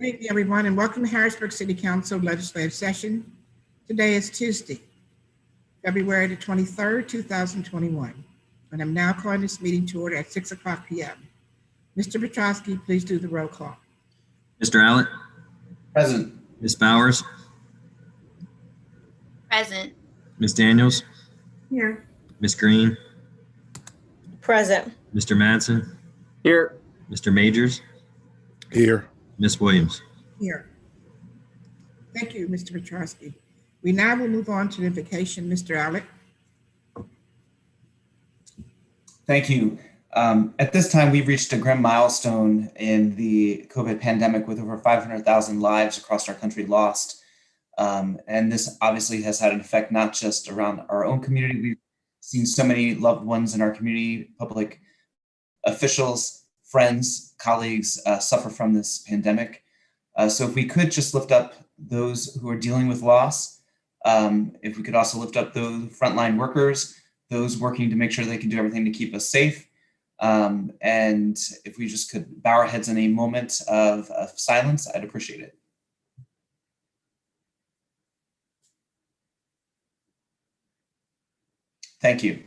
Thank you, everyone, and welcome to Harrisburg City Council Legislative Session. Today is Tuesday, February the 23rd, 2021, and I'm now calling this meeting to order at 6:00 p.m. Mr. Petrosky, please do the roll call. Mr. Allett? Present. Ms. Bowers? Present. Ms. Daniels? Here. Ms. Green? Present. Mr. Matson? Here. Mr. Majors? Here. Ms. Williams? Here. Thank you, Mr. Petrosky. We now will move on to the invocation. Mr. Allett. Thank you. At this time, we've reached a grim milestone in the COVID pandemic with over 500,000 lives across our country lost. And this obviously has had an effect not just around our own community. We've seen so many loved ones in our community, public officials, friends, colleagues suffer from this pandemic. So if we could just lift up those who are dealing with loss, if we could also lift up those frontline workers, those working to make sure they can do everything to keep us safe. And if we just could bow our heads in a moment of silence, I'd appreciate it. Thank you.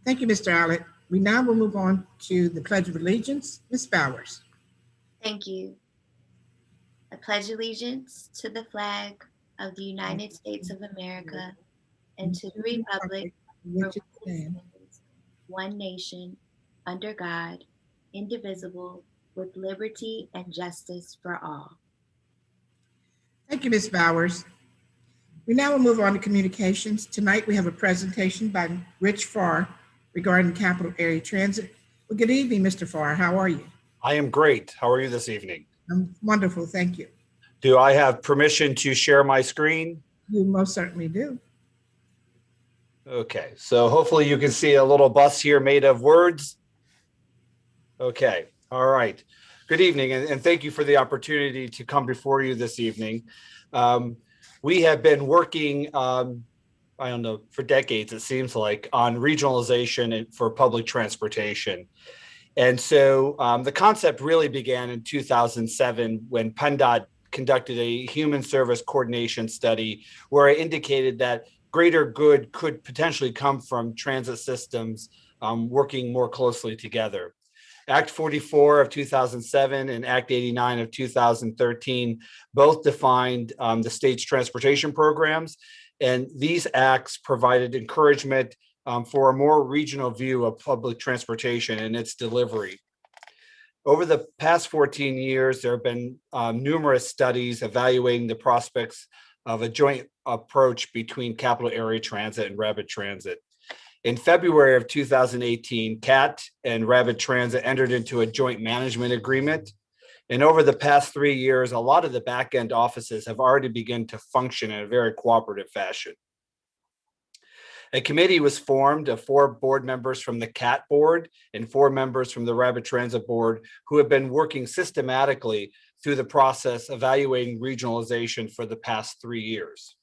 Thank you, Mr. Allett. We now will move on to the Pledge of Allegiance. Ms. Bowers. Thank you. I pledge allegiance to the flag of the United States of America and to the republic for which it stands, one nation, under God, indivisible, with liberty and justice for all. Thank you, Ms. Bowers. We now will move on to communications. Tonight we have a presentation by Rich Farr regarding capital area transit. Well, good evening, Mr. Farr. How are you? I am great. How are you this evening? I'm wonderful, thank you. Do I have permission to share my screen? You most certainly do. Okay, so hopefully you can see a little bus here made of words. Okay, all right. Good evening, and thank you for the opportunity to come before you this evening. We have been working, I don't know, for decades, it seems like, on regionalization for public transportation. And so the concept really began in 2007 when PennDOT conducted a human service coordination study where it indicated that greater good could potentially come from transit systems working more closely together. Act 44 of 2007 and Act 89 of 2013 both defined the state's transportation programs, and these acts provided encouragement for a more regional view of public transportation and its delivery. Over the past 14 years, there have been numerous studies evaluating the prospects of a joint approach between capital area transit and rapid transit. In February of 2018, CAT and Rapid Transit entered into a joint management agreement. And over the past 3 years, a lot of the back-end offices have already begun to function in a very cooperative fashion. A committee was formed of 4 board members from the CAT board and 4 members from the Rapid Transit board who have been working systematically through the process evaluating regionalization for the past 3 years.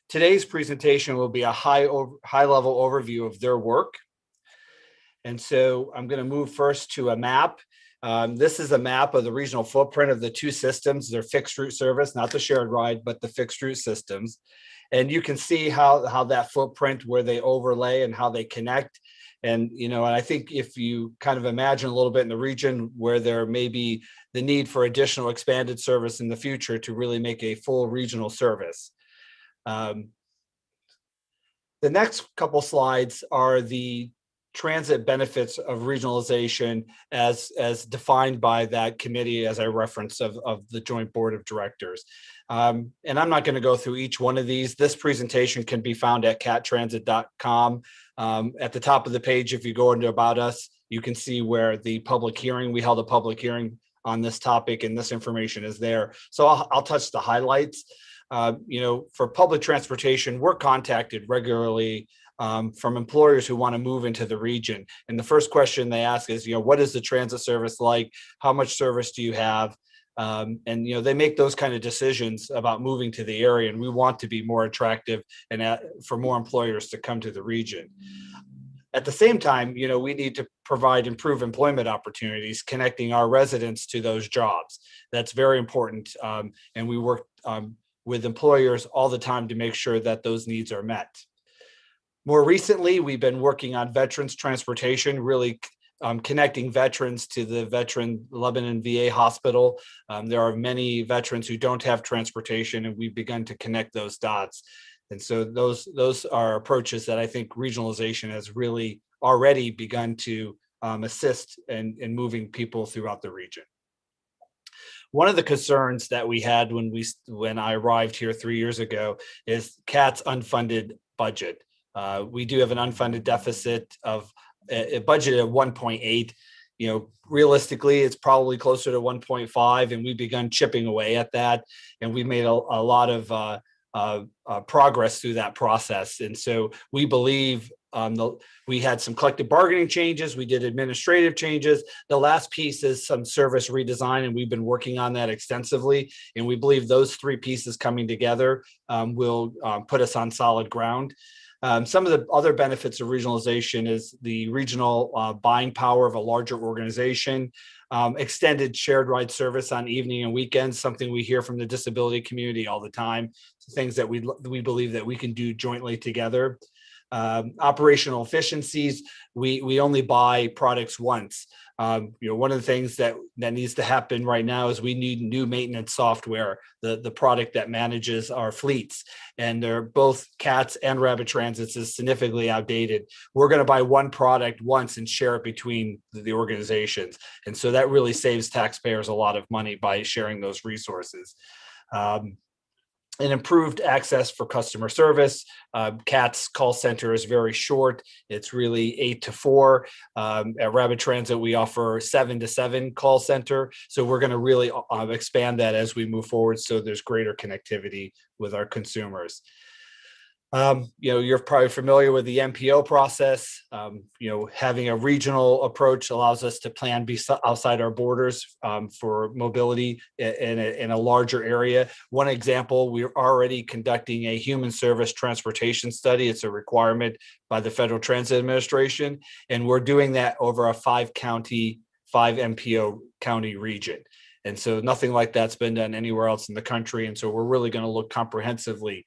Today's presentation will be a high-level overview of their work. And so I'm going to move first to a map. This is a map of the regional footprint of the 2 systems. They're fixed route service, not the shared ride, but the fixed route systems. And you can see how that footprint, where they overlay and how they connect. And, you know, and I think if you kind of imagine a little bit in the region where there may be the need for additional expanded service in the future to really make a full regional service. The next couple slides are the transit benefits of regionalization as defined by that committee, as I referenced, of the Joint Board of Directors. And I'm not going to go through each one of these. This presentation can be found at cattransit.com. At the top of the page, if you go into About Us, you can see where the public hearing, we held a public hearing on this topic, and this information is there. So I'll touch the highlights. You know, for public transportation, we're contacted regularly from employers who want to move into the region. And the first question they ask is, you know, what is the transit service like? How much service do you have? And, you know, they make those kind of decisions about moving to the area, and we want to be more attractive and for more employers to come to the region. At the same time, we need to provide improved employment opportunities, connecting our residents to those jobs. That's very important. And we work with employers all the time to make sure that those needs are met. More recently, we've been working on veterans transportation, really connecting veterans to the veteran Lebanon VA hospital. There are many veterans who don't have transportation, and we've begun to connect those dots. And so those are approaches that I think regionalization has really already begun to assist in moving people throughout the region. One of the concerns that we had when I arrived here 3 years ago is CAT's unfunded budget. We do have an unfunded deficit of a budget of 1.8. Realistically, it's probably closer to 1.5, and we've begun chipping away at that. And we've made a lot of progress through that process. And so we believe we had some collective bargaining changes. We did administrative changes. The last piece is some service redesign, and we've been working on that extensively. And we believe those three pieces coming together will put us on solid ground. Some of the other benefits of regionalization is the regional buying power of a larger organization, extended shared ride service on evening and weekends, something we hear from the disability community all the time, things that we believe that we can do jointly together. Operational efficiencies, we only buy products once. One of the things that needs to happen right now is we need new maintenance software, the product that manages our fleets. And they're both CATS and Rapid Transits is significantly outdated. We're going to buy one product once and share it between the organizations. And so that really saves taxpayers a lot of money by sharing those resources. An improved access for customer service. CAT's call center is very short. It's really 8 to 4. At Rapid Transit, we offer 7 to 7 call center. So we're going to really expand that as we move forward, so there's greater connectivity with our consumers. You're probably familiar with the MPO process. Having a regional approach allows us to plan outside our borders for mobility in a larger area. One example, we're already conducting a human service transportation study. It's a requirement by the Federal Transit Administration, and we're doing that over a 5 MPO county region. And so nothing like that's been done anywhere else in the country. And so we're really going to look comprehensively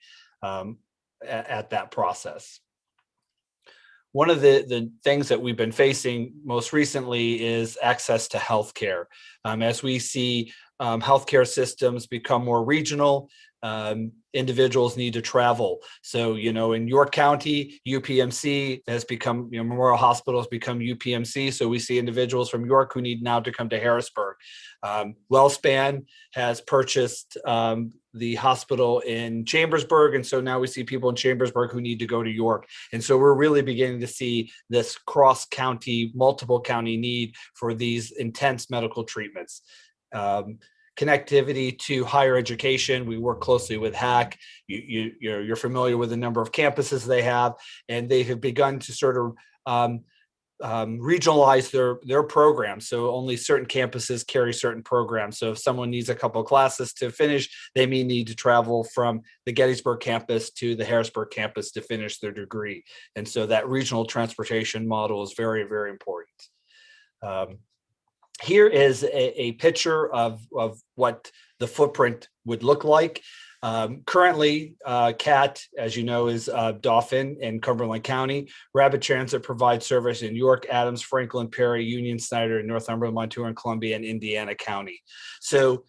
at that process. One of the things that we've been facing most recently is access to healthcare. As we see healthcare systems become more regional, individuals need to travel. So, in York County, UPMC has become, Memorial Hospital has become UPMC. So we see individuals from York who need now to come to Harrisburg. WellSpan has purchased the hospital in Chambersburg. And so now we see people in Chambersburg who need to go to York. And so we're really beginning to see this cross-county, multiple county need for these intense medical treatments. Connectivity to higher education. We work closely with HAC. You're familiar with the number of campuses they have, and they have begun to sort of regionalize their programs. So only certain campuses carry certain programs. So if someone needs a couple of classes to finish, they may need to travel from the Gettysburg campus to the Harrisburg campus to finish their degree. And so that regional transportation model is very, very important. Here is a picture of what the footprint would look like. Currently, CAT, as you know, is Dauphin in Cumberland County. Rapid Transit provides service in York, Adams, Franklin, Perry, Union, Snyder, Northumberland, Montour, and Columbia, and Indiana County. So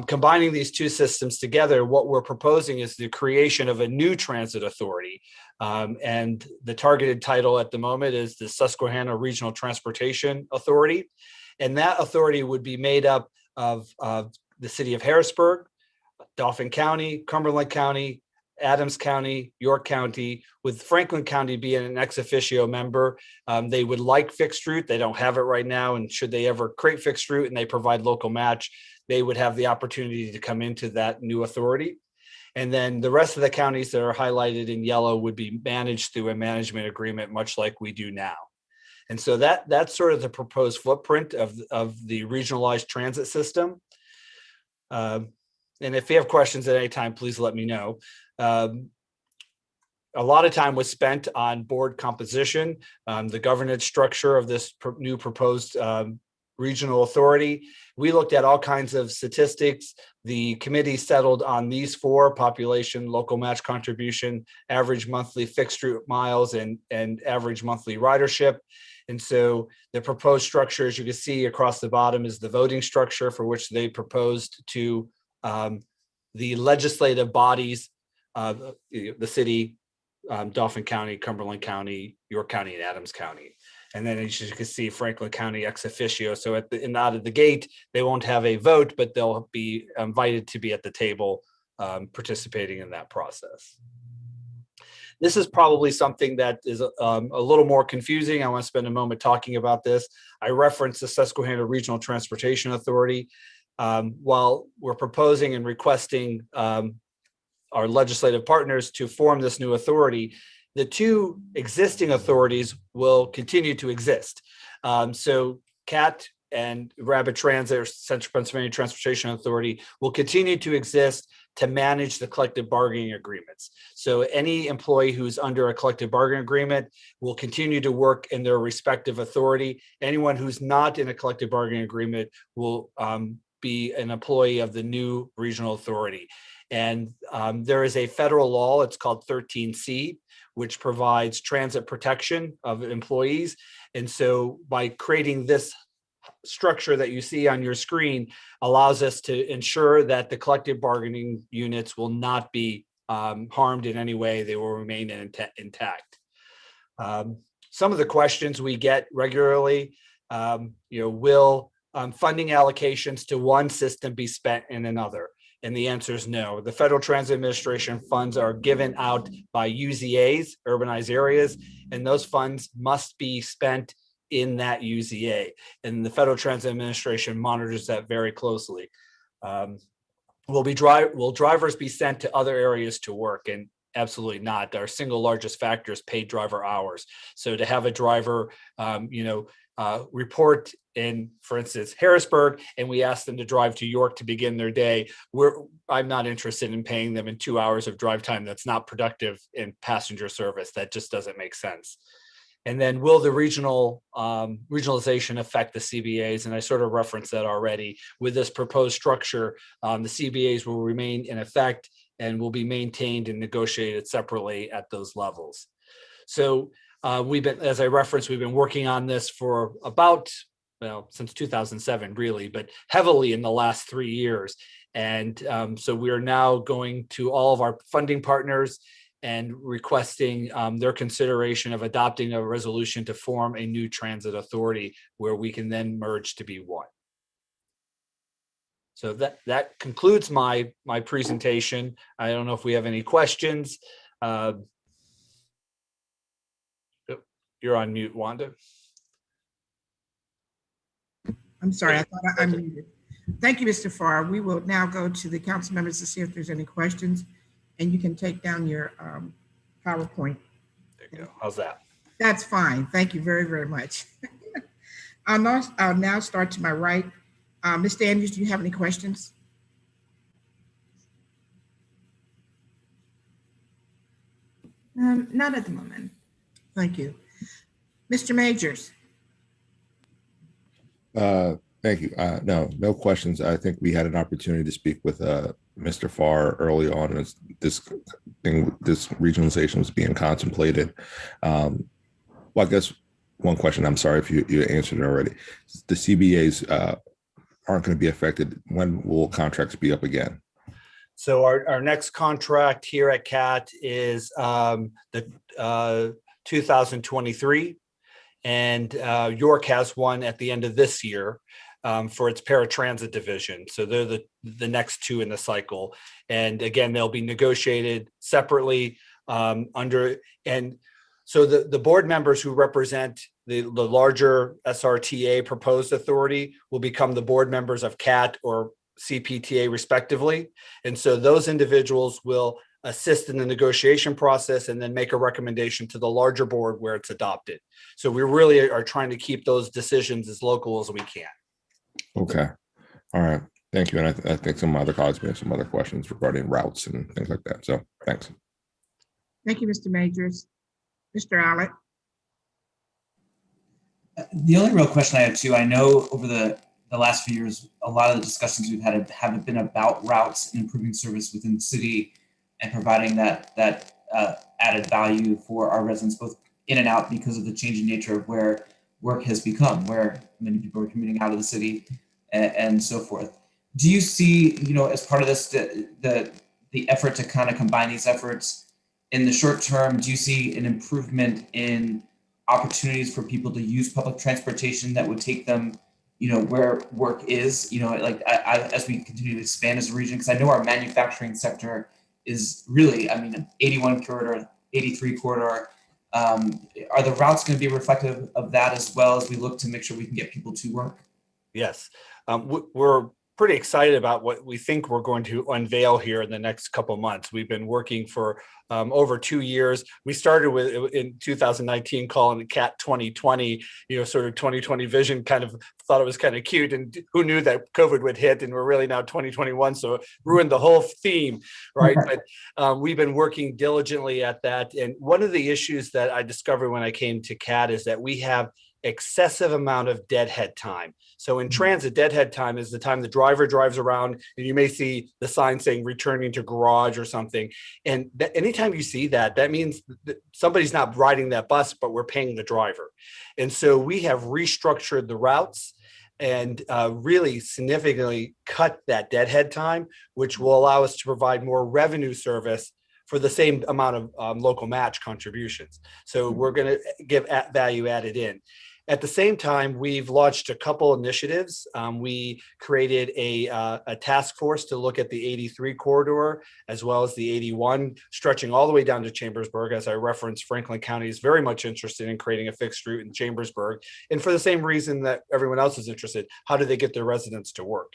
combining these two systems together, what we're proposing is the creation of a new transit authority. And the targeted title at the moment is the Susquehanna Regional Transportation Authority. And that authority would be made up of the city of Harrisburg, Dauphin County, Cumberland County, Adams County, York County, with Franklin County being an ex officio member. They would like fixed route. They don't have it right now. And should they ever create fixed route and they provide local match, they would have the opportunity to come into that new authority. And then the rest of the counties that are highlighted in yellow would be managed through a management agreement, much like we do now. And so that's sort of the proposed footprint of the regionalized transit system. And if you have questions at any time, please let me know. A lot of time was spent on board composition, the governance structure of this new proposed regional authority. We looked at all kinds of statistics. The committee settled on these four: population, local match contribution, average monthly fixed route miles, and average monthly ridership. And so the proposed structure, as you can see across the bottom, is the voting structure for which they proposed to the legislative bodies, the city, Dauphin County, Cumberland County, York County, and Adams County. And then as you can see, Franklin County ex officio. So out of the gate, they won't have a vote, but they'll be invited to be at the table participating in that process. This is probably something that is a little more confusing. I want to spend a moment talking about this. I referenced the Susquehanna Regional Transportation Authority. While we're proposing and requesting our legislative partners to form this new authority, the two existing authorities will continue to exist. So CAT and Rapid Transit, or Central Pennsylvania Transportation Authority, will continue to exist to manage the collective bargaining agreements. So any employee who's under a collective bargaining agreement will continue to work in their respective authority. Anyone who's not in a collective bargaining agreement will be an employee of the new regional authority. And there is a federal law, it's called 13C, which provides transit protection of employees. And so by creating this structure that you see on your screen allows us to ensure that the collective bargaining units will not be harmed in any way. They will remain intact. Some of the questions we get regularly, will funding allocations to one system be spent in another? And the answer is no. The Federal Transit Administration funds are given out by UZAs, urbanized areas, and those funds must be spent in that UZA. And the Federal Transit Administration monitors that very closely. Will drivers be sent to other areas to work? And absolutely not. Our single largest factor is paid driver hours. So to have a driver, report in, for instance, Harrisburg, and we ask them to drive to York to begin their day, I'm not interested in paying them in 2 hours of drive time. That's not productive in passenger service. That just doesn't make sense. And then will the regionalization affect the CBAs? And I sort of referenced that already. With this proposed structure, the CBAs will remain in effect and will be maintained and negotiated separately at those levels. So as I referenced, we've been working on this for since 2007, really, but heavily in the last 3 years. And so we are now going to all of our funding partners and requesting their consideration of adopting a resolution to form a new transit authority where we can then merge to be one. So that concludes my presentation. I don't know if we have any questions. You're on mute, Wanda. I'm sorry, I thought I muted. Thank you, Mr. Farr. We will now go to the council members to see if there's any questions, and you can take down your PowerPoint. There you go. How's that? That's fine. Thank you very, very much. I'll now start to my right. Mr. Andrews, do you have any questions? Not at the moment. Thank you. Mr. Majors. Thank you. No questions. I think we had an opportunity to speak with Mr. Farr early on as this regionalization was being contemplated. Well, I guess one question, I'm sorry if you answered it already. The CBAs aren't going to be affected. When will contracts be up again? So our next contract here at CAT is the 2023. And York has one at the end of this year for its paratransit division. So they're the next two in the cycle. And again, they'll be negotiated separately and so the board members who represent the larger SRTA proposed authority will become the board members of CAT or CPTA respectively. And so those individuals will assist in the negotiation process and then make a recommendation to the larger board where it's adopted. So we really are trying to keep those decisions as local as we can. Okay. All right. Thank you. And I think some other colleagues may have some other questions regarding routes and things like that. So thanks. Thank you, Mr. Majors. Mr. Allen. The only real question I have too, I know over the last few years, a lot of the discussions we've had have been about routes and improving service within the city and providing that added value for our residents, both in and out, because of the changing nature of where work has become, where many people are commuting out of the city and so forth. Do you see, as part of this, the effort to kind of combine these efforts in the short term, do you see an improvement in opportunities for people to use public transportation that would take them, where work is, as we continue to expand as a region? Because I know our manufacturing sector is really, 81 corridor, 83 corridor. Are the routes going to be reflective of that as well as we look to make sure we can get people to work? Yes, we're pretty excited about what we think we're going to unveil here in the next couple of months. We've been working for over 2 years. We started with in 2019 calling it CAT 2020, sort of 2020 vision, kind of thought it was kind of cute, and who knew that COVID would hit, and we're really now 2021, so it ruined the whole theme, right? But we've been working diligently at that. And one of the issues that I discovered when I came to CAT is that we have excessive amount of deadhead time. So in transit, deadhead time is the time the driver drives around and you may see the sign saying returning to garage or something. And anytime you see that, that means that somebody's not riding that bus, but we're paying the driver. And so we have restructured the routes and really significantly cut that deadhead time, which will allow us to provide more revenue service for the same amount of local match contributions. So we're going to give value added in. At the same time, we've launched a couple initiatives. We created a task force to look at the 83 corridor as well as the 81, stretching all the way down to Chambersburg. As I referenced, Franklin County is very much interested in creating a fixed route in Chambersburg. And for the same reason that everyone else is interested, how do they get their residents to work?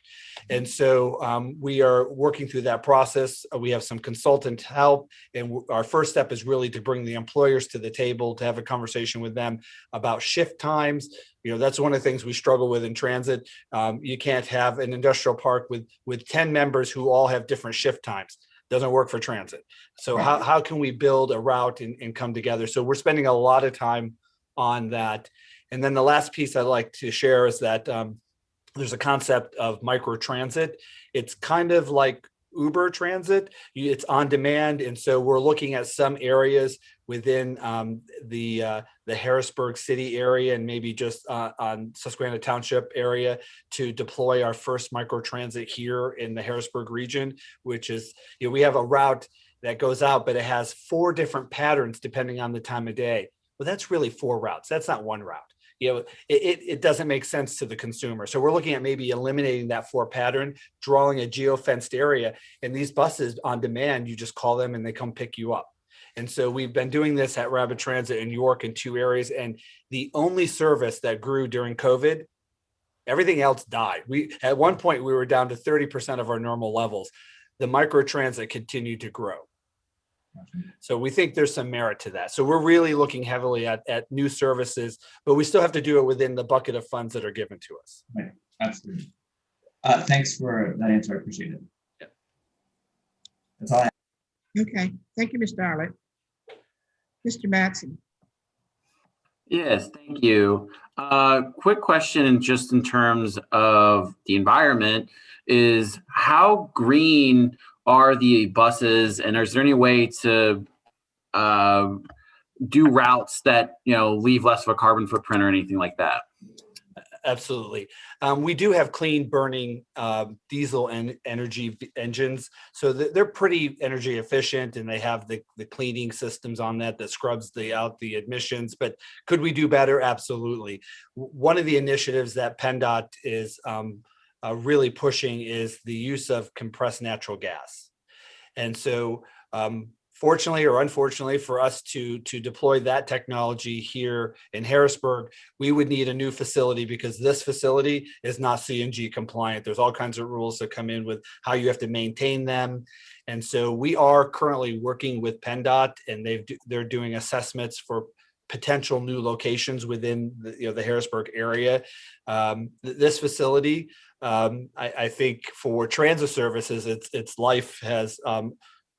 And so we are working through that process. We have some consultant help. And our first step is really to bring the employers to the table, to have a conversation with them about shift times. That's one of the things we struggle with in transit. You can't have an industrial park with 10 members who all have different shift times. Doesn't work for transit. So how can we build a route and come together? So we're spending a lot of time on that. And then the last piece I'd like to share is that there's a concept of micro transit. It's kind of like Uber transit. It's on demand. And so we're looking at some areas within the Harrisburg city area and maybe just on Susquehanna Township area to deploy our first micro transit here in the Harrisburg region, which is, we have a route that goes out, but it has 4 different patterns depending on the time of day. Well, that's really 4 routes. That's not one route. It doesn't make sense to the consumer. So we're looking at maybe eliminating that 4 pattern, drawing a geo-fenced area, and these buses on demand, you just call them and they come pick you up. And so we've been doing this at Rapid Transit in York in 2 areas, and the only service that grew during COVID, everything else died. At one point we were down to 30% of our normal levels. The micro transit continued to grow. So we think there's some merit to that. So we're really looking heavily at new services, but we still have to do it within the bucket of funds that are given to us. Right, absolutely. Thanks for that answer. I appreciate it. Yeah. That's all I have. Okay, thank you, Mr. Arlett. Mr. Matson. Yes, thank you. Quick question just in terms of the environment is how green are the buses, and is there any way to do routes that leave less of a carbon footprint or anything like that? Absolutely. We do have clean burning diesel and energy engines. So they're pretty energy efficient, and they have the cleaning systems on that scrubs out the emissions. But could we do better? Absolutely. One of the initiatives that PennDOT is really pushing is the use of compressed natural gas. And so fortunately or unfortunately for us to deploy that technology here in Harrisburg, we would need a new facility because this facility is not CNG compliant. There's all kinds of rules that come in with how you have to maintain them. And so we are currently working with PennDOT, and they're doing assessments for potential new locations within the Harrisburg area. This facility, I think for transit services, its life has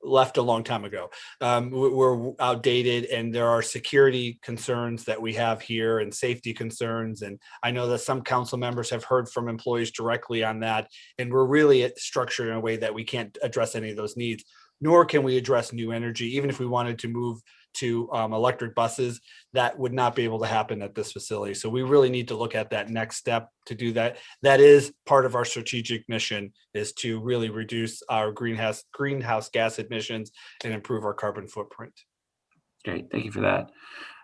left a long time ago. We're outdated, and there are security concerns that we have here and safety concerns. And I know that some council members have heard from employees directly on that. And we're really structured in a way that we can't address any of those needs, nor can we address new energy. Even if we wanted to move to electric buses, that would not be able to happen at this facility. So we really need to look at that next step to do that. That is part of our strategic mission, is to really reduce our greenhouse gas emissions and improve our carbon footprint. Great, thank you for that.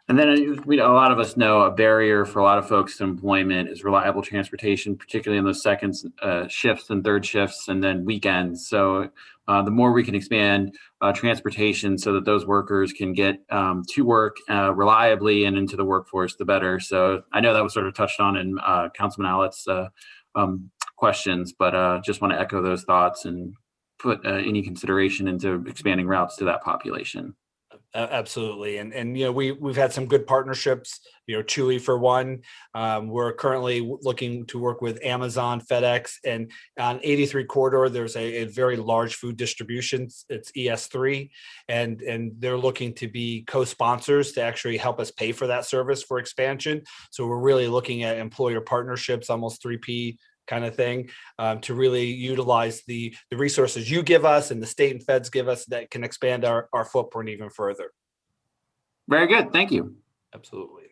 And then a lot of us know a barrier for a lot of folks to employment is reliable transportation, particularly in those second shifts and third shifts and then weekends. So the more we can expand transportation so that those workers can get to work reliably and into the workforce, the better. So I know that was sort of touched on in Councilman Allett's questions, but just want to echo those thoughts and put any consideration into expanding routes to that population. Absolutely. And we've had some good partnerships, Chewy for one. We're currently looking to work with Amazon, FedEx, and on 83 corridor, there's a very large food distribution. It's ES3, and they're looking to be co-sponsors to actually help us pay for that service for expansion. So we're really looking at employer partnerships, almost 3P kind of thing, to really utilize the resources you give us and the state and feds give us that can expand our footprint even further. Very good. Thank you. Absolutely.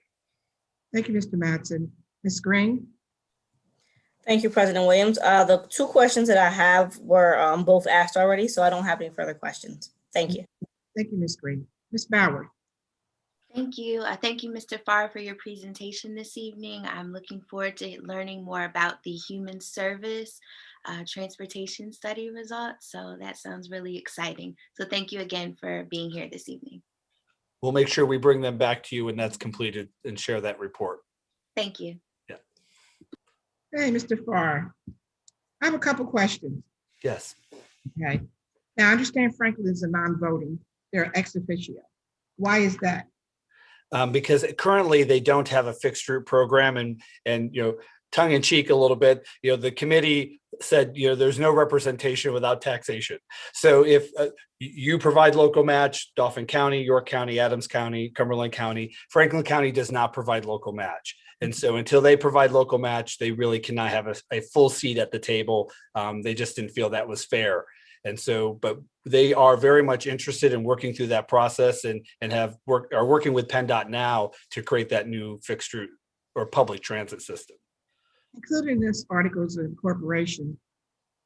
Thank you, Mr. Matson. Ms. Green? Thank you, President Williams. The two questions that I have were both asked already, so I don't have any further questions. Thank you. Thank you, Ms. Green. Ms. Bauer? Thank you. Thank you, Mr. Farr, for your presentation this evening. I'm looking forward to learning more about the human service transportation study results. So that sounds really exciting. So thank you again for being here this evening. We'll make sure we bring them back to you when that's completed and share that report. Thank you. Yeah. Hey, Mr. Farr. I have a couple questions. Yes. Okay. Now, I understand Franklin's a non-voting. They're ex officio. Why is that? Because currently they don't have a fixed route program, and tongue in cheek a little bit, the committee said, there's no representation without taxation. So if you provide local match, Dauphin County, York County, Adams County, Cumberland County, Franklin County does not provide local match. And so until they provide local match, they really cannot have a full seat at the table. They just didn't feel that was fair. And so, but they are very much interested in working through that process and are working with PennDOT now to create that new fixed route or public transit system. Including this articles of incorporation,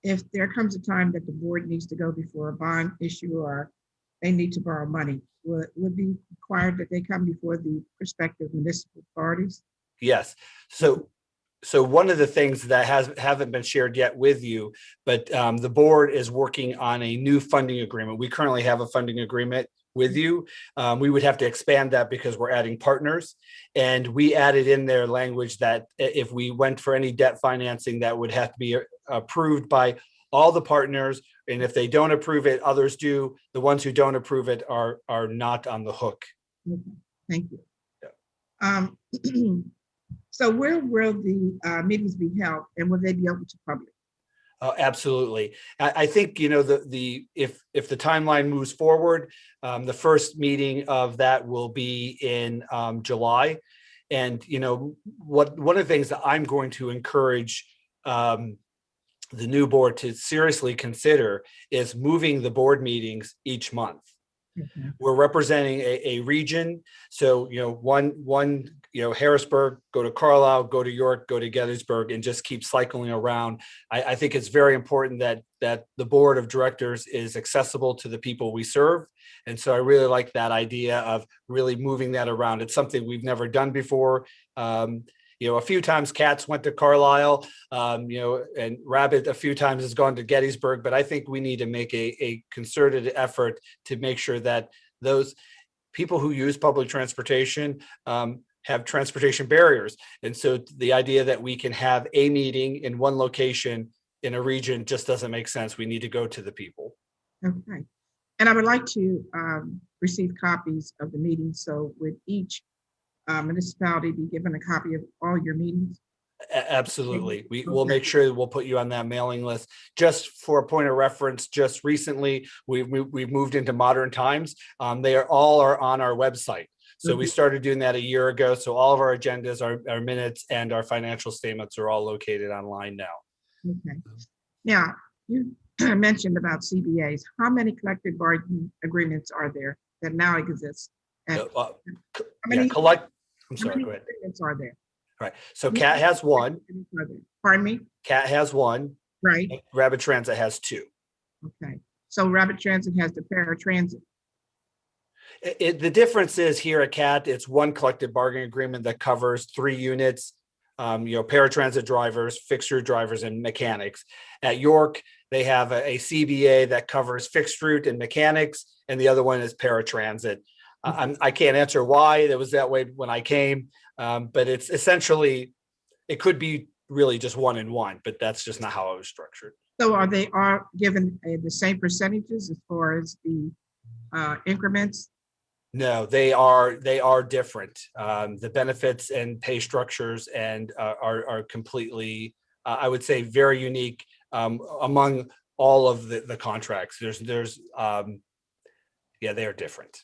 if there comes a time that the board needs to go before a bond issue or they need to borrow money, would be required that they come before the respective municipal authorities? Yes. So one of the things that haven't been shared yet with you, but the board is working on a new funding agreement. We currently have a funding agreement with you. We would have to expand that because we're adding partners. And we added in there language that if we went for any debt financing, that would have to be approved by all the partners. And if they don't approve it, others do. The ones who don't approve it are not on the hook. Okay. Thank you. Yeah. So where will the meetings be held, and will they be open to public? Absolutely. I think, if the timeline moves forward, the first meeting of that will be in July. And, one of the things that I'm going to encourage the new board to seriously consider is moving the board meetings each month. Mm-hmm. We're representing a region. So, one, Harrisburg, go to Carlisle, go to York, go to Gettysburg, and just keep cycling around. I think it's very important that the board of directors is accessible to the people we serve. And so I really like that idea of really moving that around. It's something we've never done before. A few times Katz went to Carlisle, and Rabbit a few times has gone to Gettysburg, but I think we need to make a concerted effort to make sure that those people who use public transportation have transportation barriers. And so the idea that we can have a meeting in one location in a region just doesn't make sense. We need to go to the people. Okay. And I would like to receive copies of the meetings. So would each municipality be given a copy of all your meetings? Absolutely. We'll make sure that we'll put you on that mailing list. Just for a point of reference, just recently, we've moved into modern times. They are all on our website. So we started doing that a year ago. So all of our agendas, our minutes, and our financial statements are all located online now. Okay. Now, you mentioned about CBAs. How many collective bargaining agreements are there that now exist? And how many Go ahead. agreements are there? Right. So CAT has one. Pardon me? CAT has one. Right. Rapid Transit has two. Okay. So Rapid Transit has the paratransit. The difference is here at CAT, it's one collective bargaining agreement that covers 3 units, paratransit drivers, fixed route drivers, and mechanics. At York, they have a CBA that covers fixed route and mechanics, and the other one is paratransit. I can't answer why it was that way when I came, but it's essentially, it could be really just 1 and 1, but that's just not how it was structured. So are they given the same percentages as far as the increments? No, they are different. The benefits and pay structures and are completely, I would say, very unique among all of the contracts. They are different.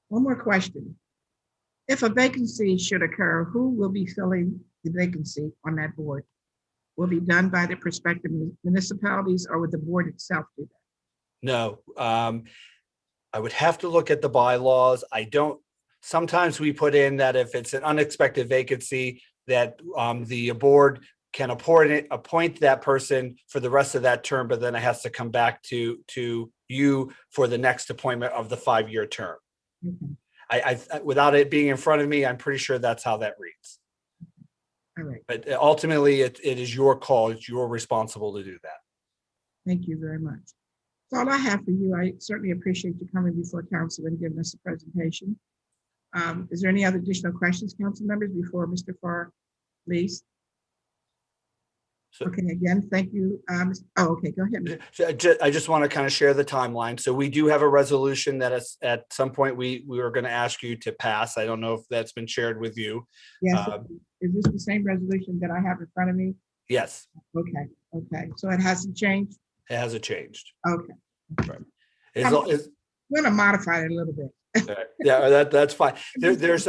One more question. If a vacancy should occur, who will be filling the vacancy on that board? Will it be done by the prospective municipalities, or would the board itself do that? No, I would have to look at the bylaws. Sometimes we put in that if it's an unexpected vacancy, that the board can appoint that person for the rest of that term, but then it has to come back to you for the next appointment of the 5-year term. Okay. I without it being in front of me, I'm pretty sure that's how that reads. All right. But ultimately, it is your call. You're responsible to do that. Thank you very much. That's all I have for you. I certainly appreciate you coming before council and giving us a presentation. Is there any other additional questions, council members, before Mr. Farr leaves? So- Okay, again, thank you. Okay, go ahead. I just want to kind of share the timeline. So we do have a resolution that is, at some point we were going to ask you to pass. I don't know if that's been shared with you. Yes, is this the same resolution that I have in front of me? Yes, Okay. So it hasn't changed? it hasn't changed. Okay. Right. I'm going to modify it a little bit. Yeah, that's fine. There's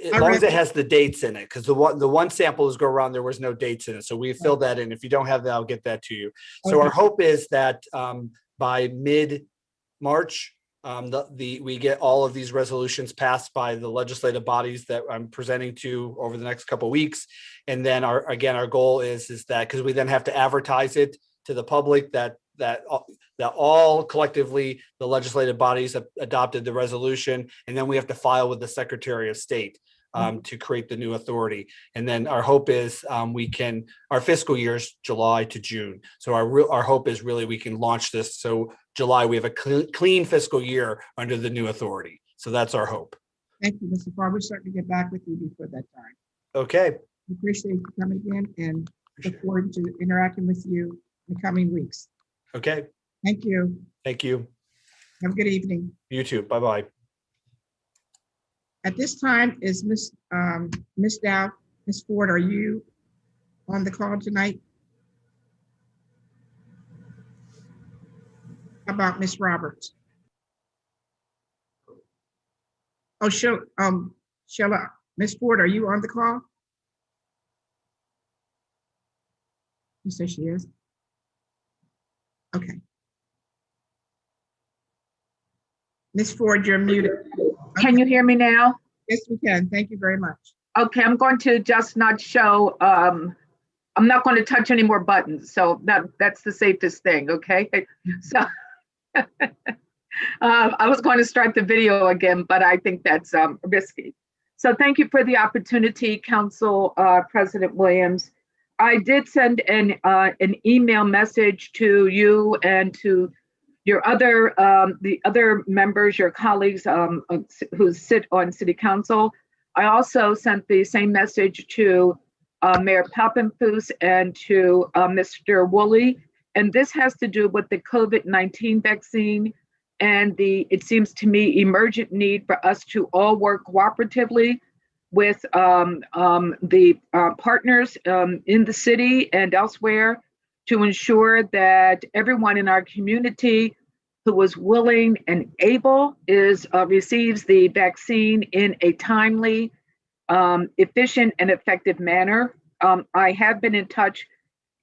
as long as it has the dates in it, because the one sample is go around, there was no dates in it. So we filled that in. If you don't have that, I'll get that to you. So Okay. our hope is that by mid-March, we get all of these resolutions passed by the legislative bodies that I'm presenting to over the next couple of weeks. And then our goal is that, because we then have to advertise it to the public, that all collectively the legislative bodies have adopted the resolution, and then we have to file with the Secretary of State to create the new authority. And then our hope is our fiscal year is July to June. So our hope is really we can launch this. So July, we have a clean fiscal year under the new authority. So that's our hope. Thank you, Mr. Farr. We'll certainly get back with you before that time. Okay. We appreciate you coming in and look forward to interacting with you in the coming weeks. Okay. Thank you. Thank you. Have a good evening. You too. Bye-bye. At this time, is Ms. Dow, Ms. Ford, are you on the call tonight? How about Ms. Roberts? Oh, Sheila, Ms. Ford, are you on the call? You say she is? Okay. Ms. Ford, you're muted. Can you hear me now? Yes, we can. Thank you very much. Okay, I'm going to just not show, I'm not going to touch any more buttons. So that's the safest thing, okay? So I was going to start the video again, but I think that's risky. So thank you for the opportunity, Council President Williams. I did send an email message to you and to your the other members, your colleagues who sit on City Council. I also sent the same message to Mayor Papenfuss and to Mr. Woolley. And this has to do with the COVID-19 vaccine and it seems to me, emergent need for us to all work cooperatively with the partners in the city and elsewhere to ensure that everyone in our community who is willing and able receives the vaccine in a timely, efficient, and effective manner. I have been in touch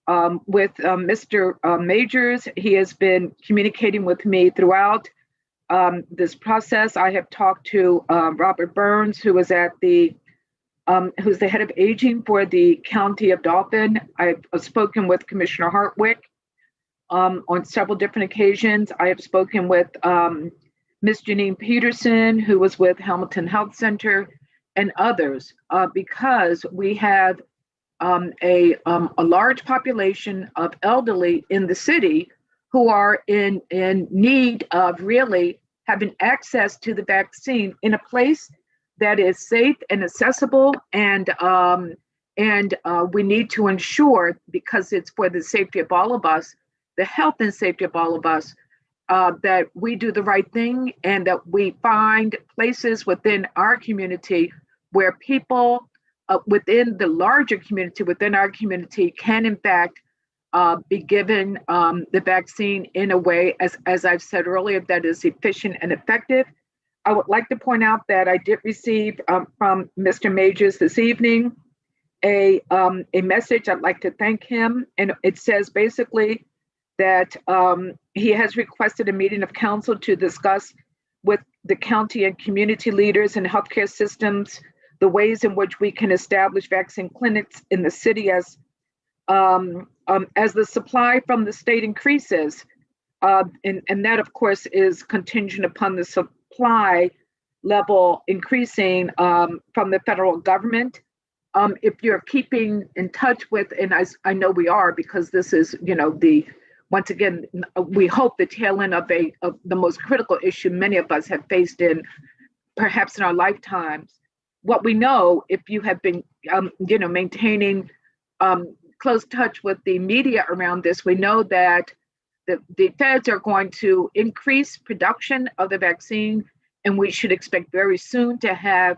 with Mr. Majors. He has been communicating with me throughout this process. I have talked to Robert Burns, who is who's the head of aging for the County of Dauphin. I've spoken with Commissioner Hartwick on several different occasions. I have spoken with Ms. Janine Peterson, who was with Hamilton Health Center, and others, because we have a large population of elderly in the city who are in need of really having access to the vaccine in a place that is safe and accessible, and we need to ensure, because it's for the safety of all of us, the health and safety of all of us, that we do the right thing and that we find places within our community where people within the larger community, within our community, can in fact be given the vaccine in a way, as I've said earlier, that is efficient and effective. I would like to point out that I did receive from Mr. Majors this evening a message. I'd like to thank him. And it says basically that he has requested a meeting of council to discuss with the county and community leaders and healthcare systems the ways in which we can establish vaccine clinics in the city as the supply from the state increases. And that, of course, is contingent upon the supply level increasing from the federal government. If you're keeping in touch with, and I know we are, because this is, once again, we hope the tail end of the most critical issue many of us have faced perhaps in our lifetimes. What we know, if you have been, maintaining close touch with the media around this, we know that the feds are going to increase production of the vaccine, and we should expect very soon to have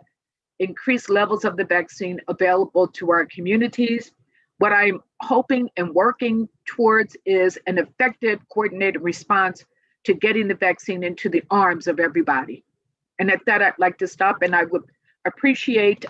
increased levels of the vaccine available to our communities. What I'm hoping and working towards is an effective, coordinated response to getting the vaccine into the arms of everybody. And at that, I'd like to stop, and I would appreciate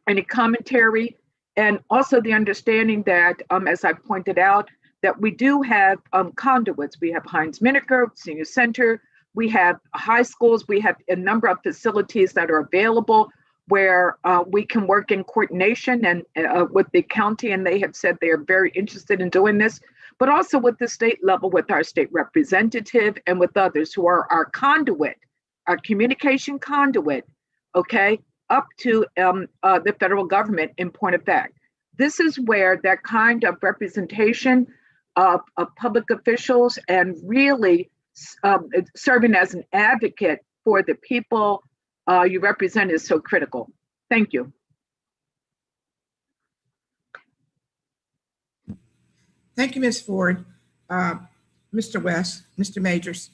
any commentary, and also the understanding that, as I pointed out, that we do have conduits. We have Heinz Miniker Senior Center, we have high schools, we have a number of facilities that are available where we can work in coordination and with the county, and they have said they are very interested in doing this, but also with the state level, with our state representative and with others who are our conduit, our communication conduit, okay, up to the federal government in point of fact. This is where that kind of representation of public officials and really serving as an advocate for the people you represent is so critical. Thank you. Thank you, Ms. Ford. Mr. West, Mr. Majors.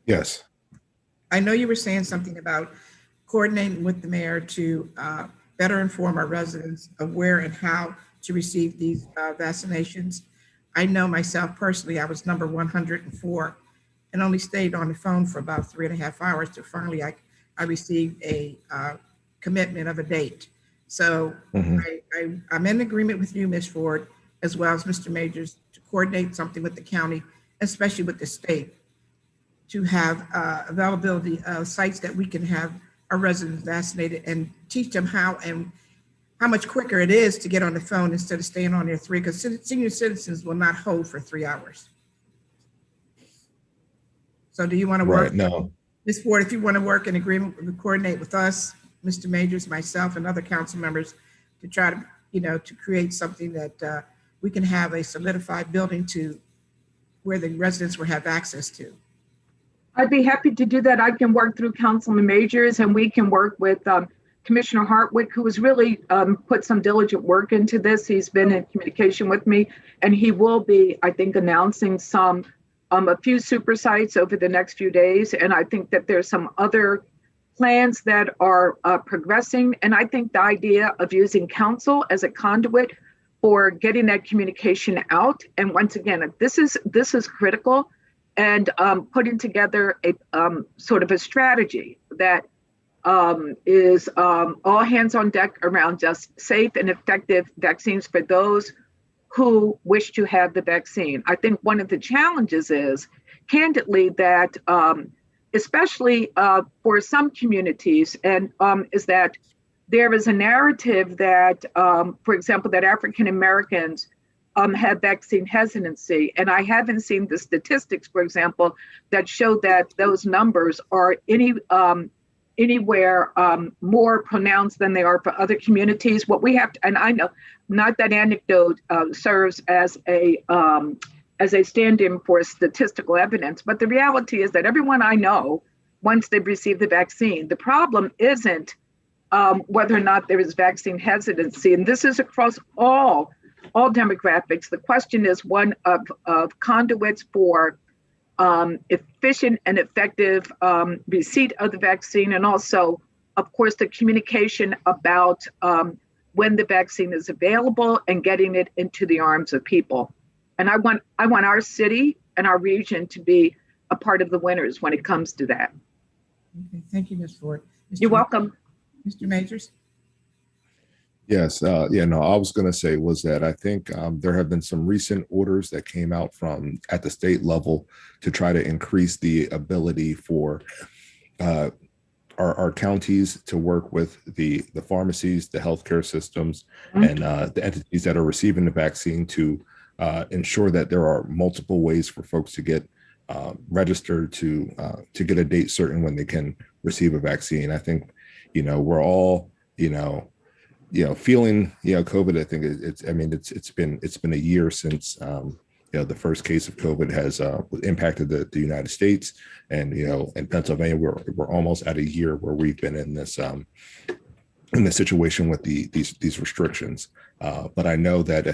Yes. I know you were saying something about coordinating with the mayor to better inform our residents of where and how to receive these vaccinations. I know myself personally, I was number 104 and only stayed on the phone for about 3.5 hours to finally I received a commitment of a date. So I'm in agreement with you, Ms. Ford, as well as Mr. Majors, to coordinate something with the county, especially with the state, to have availability of sites that we can have our residents vaccinated and teach them how much quicker it is to get on the phone instead of staying on there 3, because senior citizens will not hold for 3 hours. So do you want to work? Right, no. Ms. Ford, if you want to work in agreement, coordinate with us, Mr. Majors, myself, and other council members to try to, to create something that we can have a solidified building to where the residents will have access to. I'd be happy to do that. I can work through Councilman Majors, and we can work with Commissioner Hartwick, who has really put some diligent work into this. He's been in communication with me, and he will be, I think, announcing a few super sites over the next few days. And I think that there's some other plans that are progressing. And I think the idea of using council as a conduit for getting that communication out. And once again, this is critical, and putting together a sort of a strategy that is all hands on deck around just safe and effective vaccines for those who wish to have the vaccine. I think one of the challenges is, candidly, that especially for some communities, and is that there is a narrative that, for example, that African Americans have vaccine hesitancy. And I haven't seen the statistics, for example, that show that those numbers are anywhere more pronounced than they are for other communities. What we have to, and I know not that anecdote serves as a stand-in for statistical evidence, but the reality is that everyone I know, once they've received the vaccine, the problem isn't whether or not there is vaccine hesitancy. And this is across all demographics. The question is one of conduits for efficient and effective receipt of the vaccine, and also, of course, the communication about when the vaccine is available and getting it into the arms of people. And I want our city and our region to be a part of the winners when it comes to that. Okay, thank you, Ms. Ford. You're welcome. Mr. Majors? Yes, I was going to say was that I think there have been some recent orders that came out from at the state level to try to increase the ability for our counties to work with the pharmacies, the healthcare systems, and the entities that are receiving the vaccine to ensure that there are multiple ways for folks to get registered to get a date certain when they can receive a vaccine. I think, we're all, feeling, COVID. I think it's been a year since, the first case of COVID has impacted the United States, and, in Pennsylvania, we're almost at a year where we've been in this situation with these restrictions. But I know that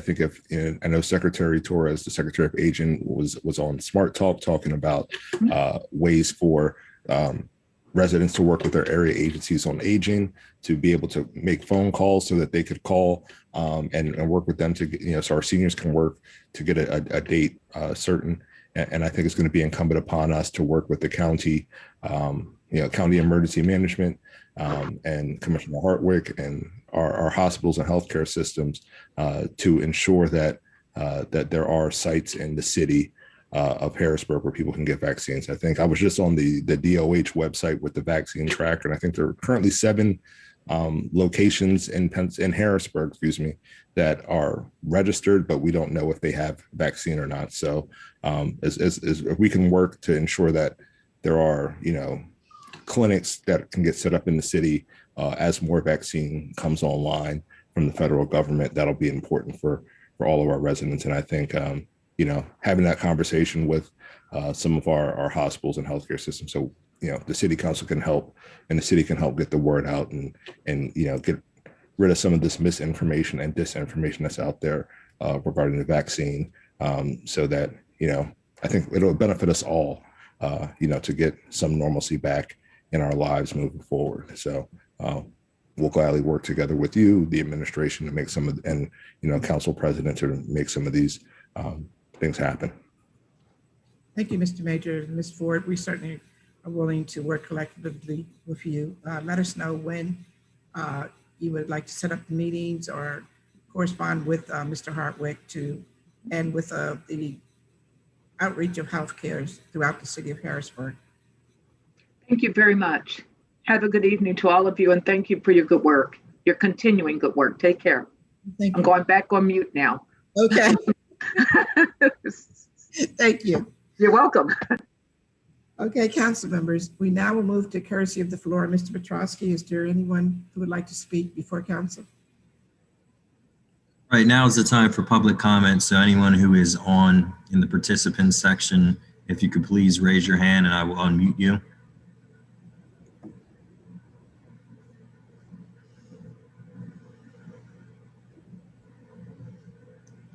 I know Secretary Torres, the Secretary of Aging, was on Smart Talk talking about ways for residents to work with their area agencies on aging, to be able to make phone calls so that they could call and work with them to, so our seniors can work to get a date certain. And I think it's going to be incumbent upon us to work with the county, county emergency management and Commissioner Hartwick and our hospitals and healthcare systems to ensure that there are sites in the city of Harrisburg where people can get vaccines. I think I was just on the DOH website with the vaccine tracker, and I think there are currently 7 locations in Harrisburg, that are registered, but we don't know if they have vaccine or not. So as if we can work to ensure that there are, clinics that can get set up in the city as more vaccine comes online from the federal government, that'll be important for all of our residents. And I think, having that conversation with some of our hospitals and healthcare systems, so, the city council can help, and the city can help get the word out and get rid of some of this misinformation and disinformation that's out there regarding the vaccine, so that, I think it'll benefit us all, to get some normalcy back in our lives moving forward. So we'll gladly work together with you, the administration, to make some of, and, council president, to make some of these things happen. Thank you, Mr. Major. Ms. Ford, we certainly are willing to work collectively with you. Let us know when you would like to set up the meetings or correspond with Mr. Hartwick and with the outreach of healthcare throughout the city of Harrisburg. Thank you very much. Have a good evening to all of you, and thank you for your good work, your continuing good work. Take care. Thank you. I'm going back on mute now. Okay. Thank you. You're welcome. Okay, council members, we now will move to courtesy of the floor. Mr. Petrosky, is there anyone who would like to speak before council? Right now is the time for public comment. So anyone who is on in the participants section, if you could please raise your hand and I will unmute you.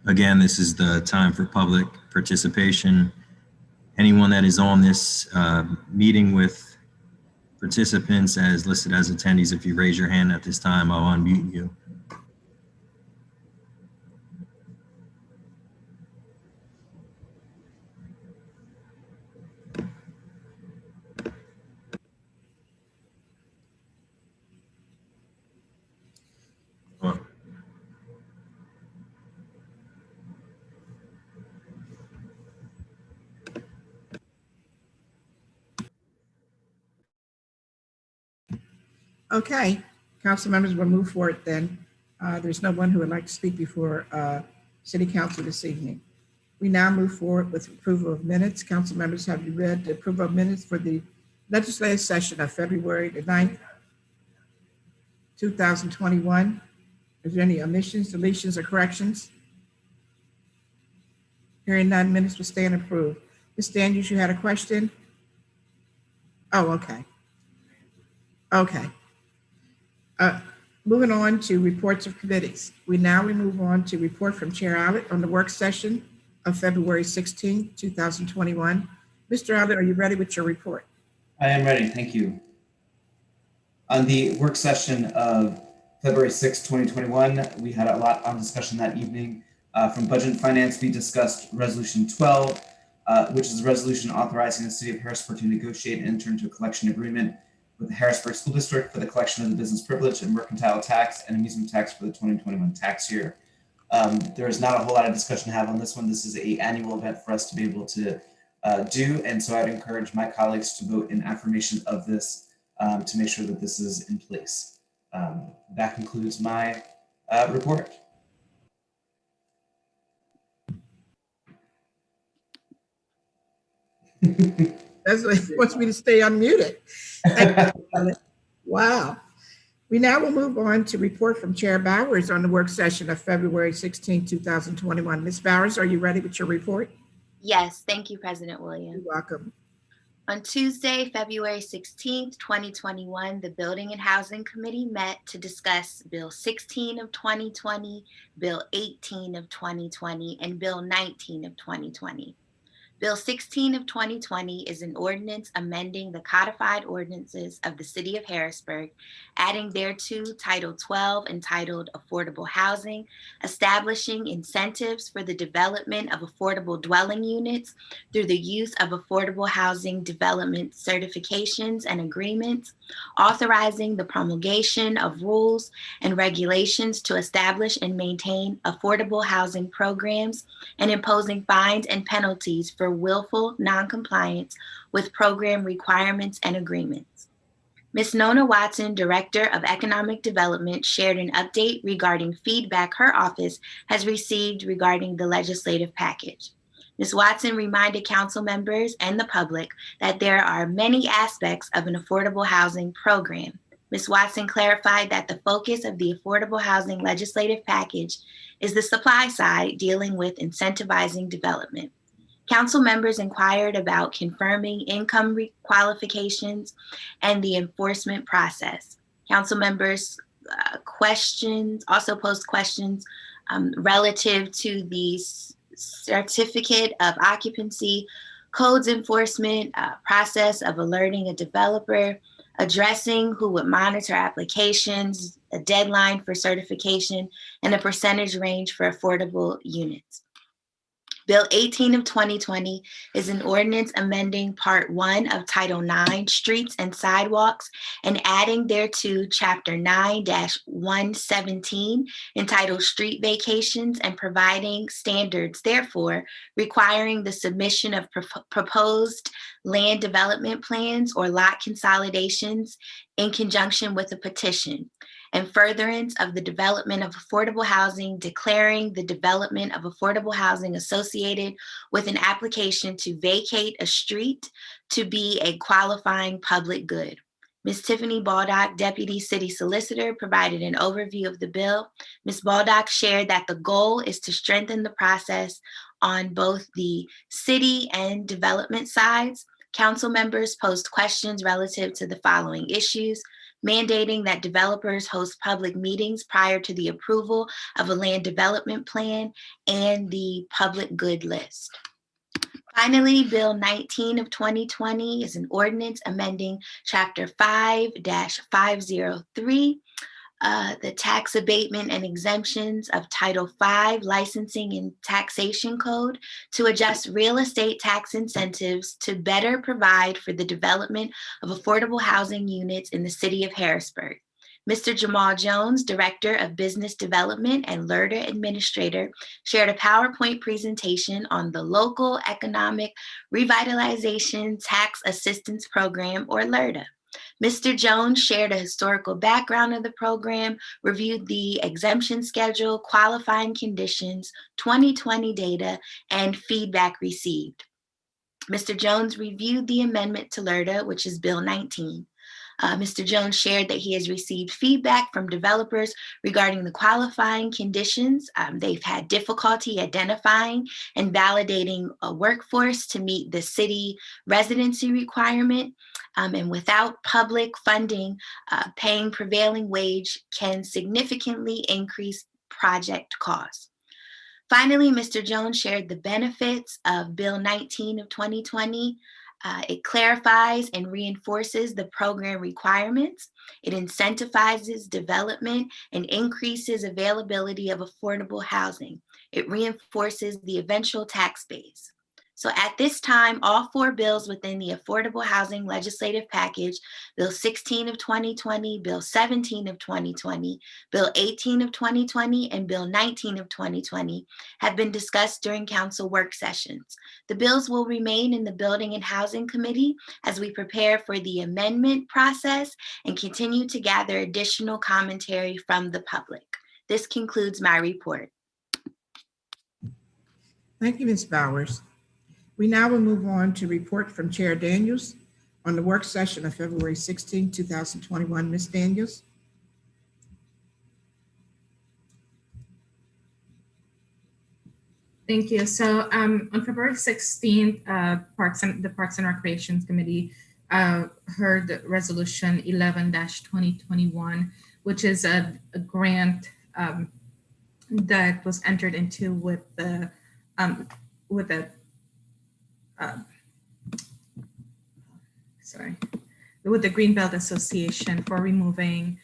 Again, this is the time for public participation. Anyone that is on this meeting with participants as listed as attendees. If you raise your hand at this time, I'll unmute you. Okay, council members, we'll move forward then. There's no one who would like to speak before City Council this evening. We now move forward with approval of minutes. Council members, have you read the approval of minutes for the legislative session of February the 9th, 2021? Is there any omissions, deletions, or corrections? Hearing none, minutes will stand approved. Ms. Daniels, you had a question? Oh, okay. Okay. Moving on to reports of committees. We now move on to report from Chair Allett on the work session of February 16, 2021. Mr. Allett, are you ready with your report? I am ready, thank you. On the work session of February 6, 2021, we had a lot on discussion that evening. From Budget and Finance, we discussed Resolution 12, which is a resolution authorizing the City of Harrisburg to negotiate and enter into a collection agreement with the Harrisburg School District for the collection of the business privilege and mercantile tax and amusement tax for the 2021 tax year. There is not a whole lot of discussion to have on this one. This is an annual event for us to be able to do, and so I'd encourage my colleagues to vote in affirmation of this to make sure that this is in place. That concludes my report. That's what he wants me to stay unmuted. Wow. We now will move on to report from Chair Bowers on the work session of February 16, 2021. Ms. Bowers, are you ready with your report? Yes, thank you, President Williams. You're welcome. On Tuesday, February 16th, 2021, the Building and Housing Committee met to discuss Bill 16 of 2020, Bill 18 of 2020, and Bill 19 of 2020. Bill 16 of 2020 is an ordinance amending the codified ordinances of the City of Harrisburg, adding thereto Title 12 entitled Affordable Housing, establishing incentives for the development of affordable dwelling units through the use of affordable housing development certifications and agreements, authorizing the promulgation of rules and regulations to establish and maintain affordable housing programs, and imposing fines and penalties for willful noncompliance with program requirements and agreements. Ms. Nona Watson, Director of Economic Development, shared an update regarding feedback her office has received regarding the legislative package. Ms. Watson reminded council members and the public that there are many aspects of an affordable housing program. Ms. Watson clarified that the focus of the affordable housing legislative package is the supply side, dealing with incentivizing development. Council members inquired about confirming income qualifications and the enforcement process. Council members also posed questions relative to the certificate of occupancy, codes enforcement, process of alerting a developer, addressing who would monitor applications, a deadline for certification, and a percentage range for affordable units. Bill 18 of 2020 is an ordinance amending Part 1 of Title 9, Streets and Sidewalks, and adding thereto Chapter 9-117, entitled Street Vacations, and providing standards, therefore, requiring the submission of proposed land development plans or lot consolidations in conjunction with a petition, and furtherance of the development of affordable housing, declaring the development of affordable housing associated with an application to vacate a street to be a qualifying public good. Ms. Tiffany Baldock, Deputy City Solicitor, provided an overview of the bill. Ms. Baldock shared that the goal is to strengthen the process on both the city and development sides. Council members posed questions relative to the following issues: mandating that developers host public meetings prior to the approval of a land development plan, and the public good list. Finally, Bill 19 of 2020 is an ordinance amending Chapter 5-503, the tax abatement and exemptions of Title V Licensing and Taxation Code to adjust real estate tax incentives to better provide for the development of affordable housing units in the city of Harrisburg. Mr. Jamal Jones, Director of Business Development and LERTA Administrator, shared a PowerPoint presentation on the Local Economic Revitalization Tax Assistance Program, or LERTA. Mr. Jones shared a historical background of the program, reviewed the exemption schedule, qualifying conditions, 2020 data, and feedback received. Mr. Jones reviewed the amendment to LERTA, which is Bill 19. Mr. Jones shared that he has received feedback from developers regarding the qualifying conditions. They've had difficulty identifying and validating a workforce to meet the city residency requirement. And without public funding, paying prevailing wage can significantly increase project costs. Finally, Mr. Jones shared the benefits of Bill 19 of 2020. It clarifies and reinforces the program requirements. It incentivizes development and increases availability of affordable housing. It reinforces the eventual tax base. So at this time, all four bills within the Affordable Housing Legislative Package, Bill 16 of 2020, Bill 17 of 2020, Bill 18 of 2020, and Bill 19 of 2020 have been discussed during council work sessions. The bills will remain in the Building and Housing Committee as we prepare for the amendment process and continue to gather additional commentary from the public. This concludes my report. Thank you, Ms. Bowers. We now will move on to report from Chair Daniels on the work session of February 16, 2021. Ms. Daniels. Thank you. So on February 16th, the Parks and Recreation Committee heard Resolution 11-2021, which is a grant that was entered into with the Greenbelt Association for removing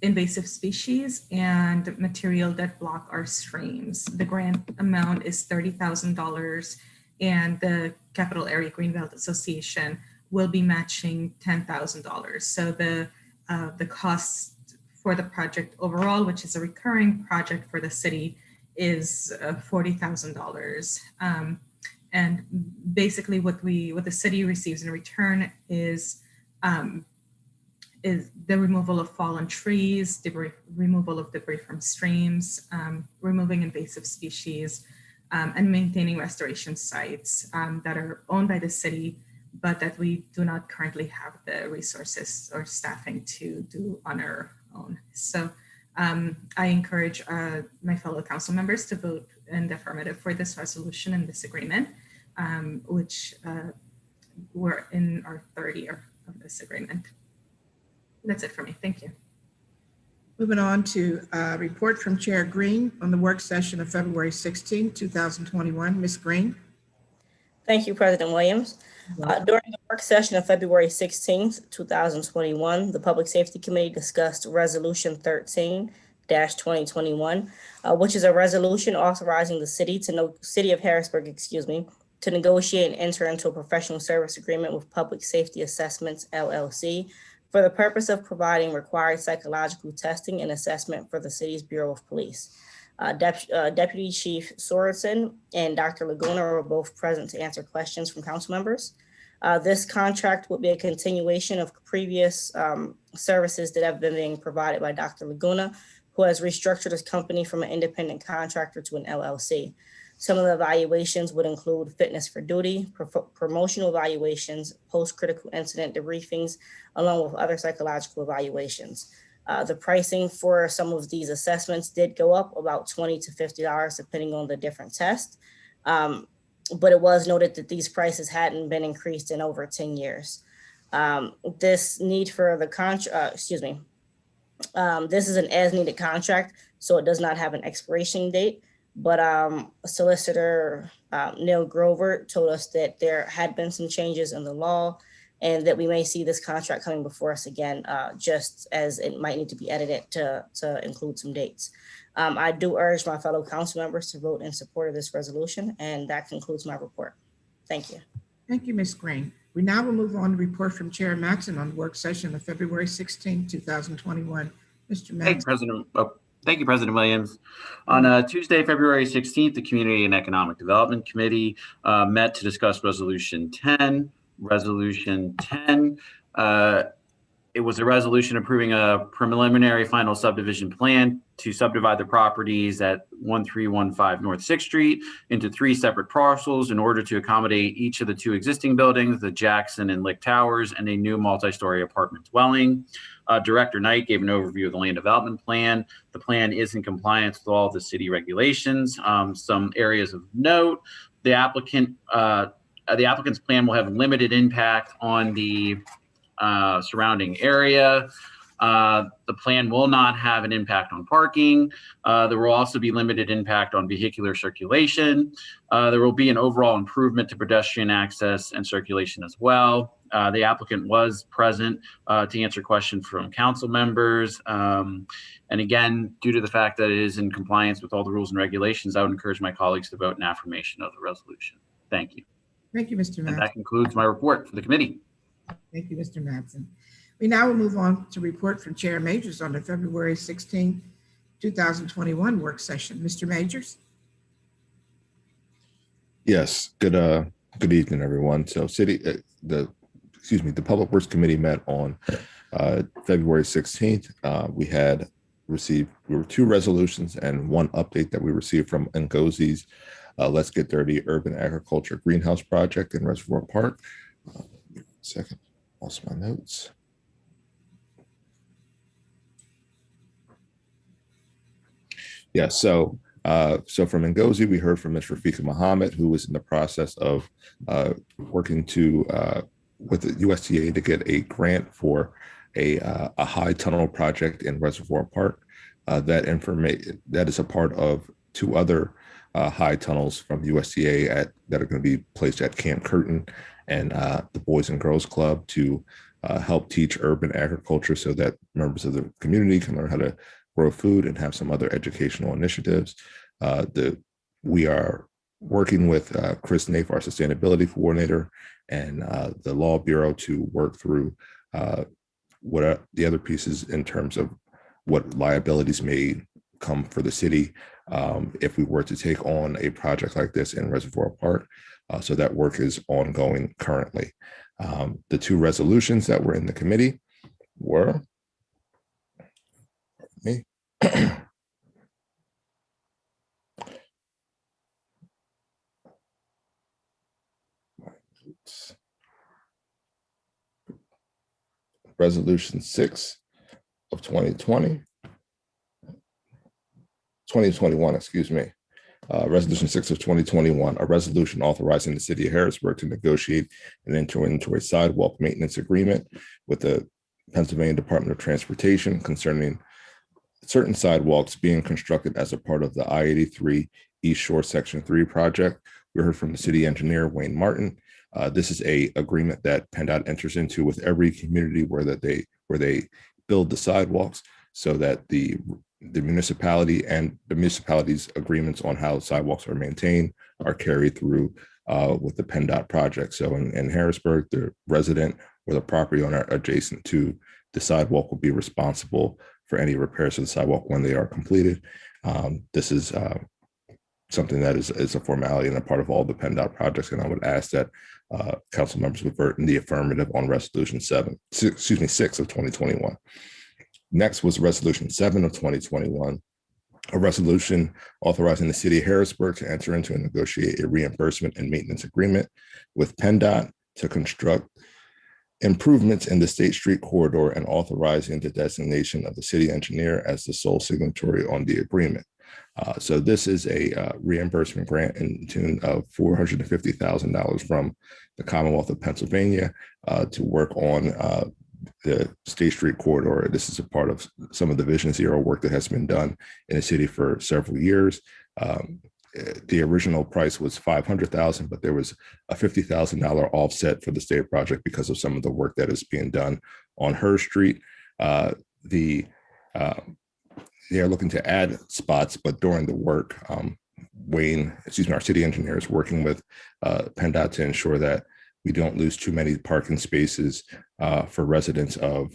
invasive species and material that block our streams. The grant amount is $30,000, and the Capital Area Greenbelt Association will be matching $10,000. So the cost for the project overall, which is a recurring project for the city, is $40,000. And basically what the city receives in return is the removal of fallen trees, removal of debris from streams, removing invasive species, and maintaining restoration sites that are owned by the city, but that we do not currently have the resources or staffing to do on our own. So I encourage my fellow council members to vote in the affirmative for this resolution and this agreement, which we're in our third year of this agreement. That's it for me. Thank you. Moving on to a report from Chair Green on the work session of February 16, 2021. Ms. Green. Thank you, President Williams. During the work session of February 16th, 2021, the Public Safety Committee discussed Resolution 13-2021, which is a resolution authorizing the city of Harrisburg, to negotiate and enter into a professional service agreement with Public Safety Assessments, LLC, for the purpose of providing required psychological testing and assessment for the city's Bureau of Police. Deputy Chief Sorensen and Dr. Laguna were both present to answer questions from council members. This contract will be a continuation of previous services that have been being provided by Dr. Laguna, who has restructured his company from an independent contractor to an LLC. Some of the evaluations would include fitness for duty, promotional evaluations, post-critical incident debriefings, along with other psychological evaluations. The pricing for some of these assessments did go up about $20 to $50 depending on the different tests. But it was noted that these prices hadn't been increased in over 10 years. This need for the this is an as-needed contract, so it does not have an expiration date. but Solicitor Neil Grover told us that there had been some changes in the law and that we may see this contract coming before us again, just as it might need to be edited to include some dates. I do urge my fellow council members to vote in support of this resolution, and that concludes my report. Thank you. Thank you, Ms. Green. We now will move on to report from Chair Matson on the work session of February 16, 2021. Mr. Matson. Thank you, President Williams. On Tuesday, February 16th, the Community and Economic Development Committee met to discuss Resolution 10. Resolution 10, it was a resolution approving a preliminary final subdivision plan to subdivide the properties at 1315 North 6th Street into 3 separate parcels in order to accommodate each of the 2 existing buildings, the Jackson and Lick Towers, and a new multi-story apartment dwelling. Director Knight gave an overview of the land development plan. The plan is in compliance with all of the city regulations. Some areas of note: the applicant's plan will have limited impact on the surrounding area. The plan will not have an impact on parking. There will also be limited impact on vehicular circulation. There will be an overall improvement to pedestrian access and circulation as well. The applicant was present to answer questions from council members. And again, due to the fact that it is in compliance with all the rules and regulations, I would encourage my colleagues to vote in affirmation of the resolution. Thank you. Thank you, Mr. Matson. And that concludes my report for the committee. Thank you, Mr. Matson. We now will move on to report from Chair Majors on the February 16, 2021 work session. Mr. Majors. Yes, good evening, everyone. So the Public Works Committee met on February 16th. We were 2 resolutions and 1 update that we received from Ngozie's Let's Get Dirty Urban Agriculture Greenhouse Project in Reservoir Park. Second, lost my notes. Yeah, so from Ngozi, we heard from Ms. Rafika Muhammad, who was in the process of working with the USDA to get a grant for a high tunnel project in Reservoir Park. That is a part of 2 other high tunnels from USDA that are going to be placed at Camp Curtin and the Boys and Girls Club to help teach urban agriculture so that members of the community can learn how to grow food and have some other educational initiatives. We are working with Chris Naif, our sustainability coordinator, and the Law Bureau to work through what are the other pieces in terms of what liabilities may come for the city if we were to take on a project like this in Reservoir Park. So that work is ongoing currently. The 2 resolutions that were in the committee were, Resolution 6 of 2021, excuse me. Resolution 6 of 2021, a resolution authorizing the city of Harrisburg to negotiate and enter into a sidewalk maintenance agreement with the Pennsylvania Department of Transportation concerning certain sidewalks being constructed as a part of the I-83 East Shore Section 3 project. We heard from the city engineer, Wayne Martin. This is a agreement that PennDOT enters into with every community where they build the sidewalks, so that the municipality and the municipality's agreements on how sidewalks are maintained are carried through with the PennDOT project. So in Harrisburg, the resident or the property owner adjacent to the sidewalk will be responsible for any repairs to the sidewalk when they are completed. This is something that is a formality and a part of all the PennDOT projects, and I would ask that council members would vote in the affirmative on Resolution 6 of 2021. Next was Resolution 7 of 2021, a resolution authorizing the city of Harrisburg to enter into and negotiate a reimbursement and maintenance agreement with PennDOT to construct improvements in the State Street corridor and authorizing the designation of the city engineer as the sole signatory on the agreement. So this is a reimbursement grant in tune of $450,000 from the Commonwealth of Pennsylvania to work on the State Street corridor. This is a part of some of the Vision Zero work that has been done in the city for several years. The original price was $500,000, but there was a $50,000 offset for the state project because of some of the work that is being done on Her Street. They are looking to add spots, but during the work, our city engineer is working with PennDOT to ensure that we don't lose too many parking spaces for residents of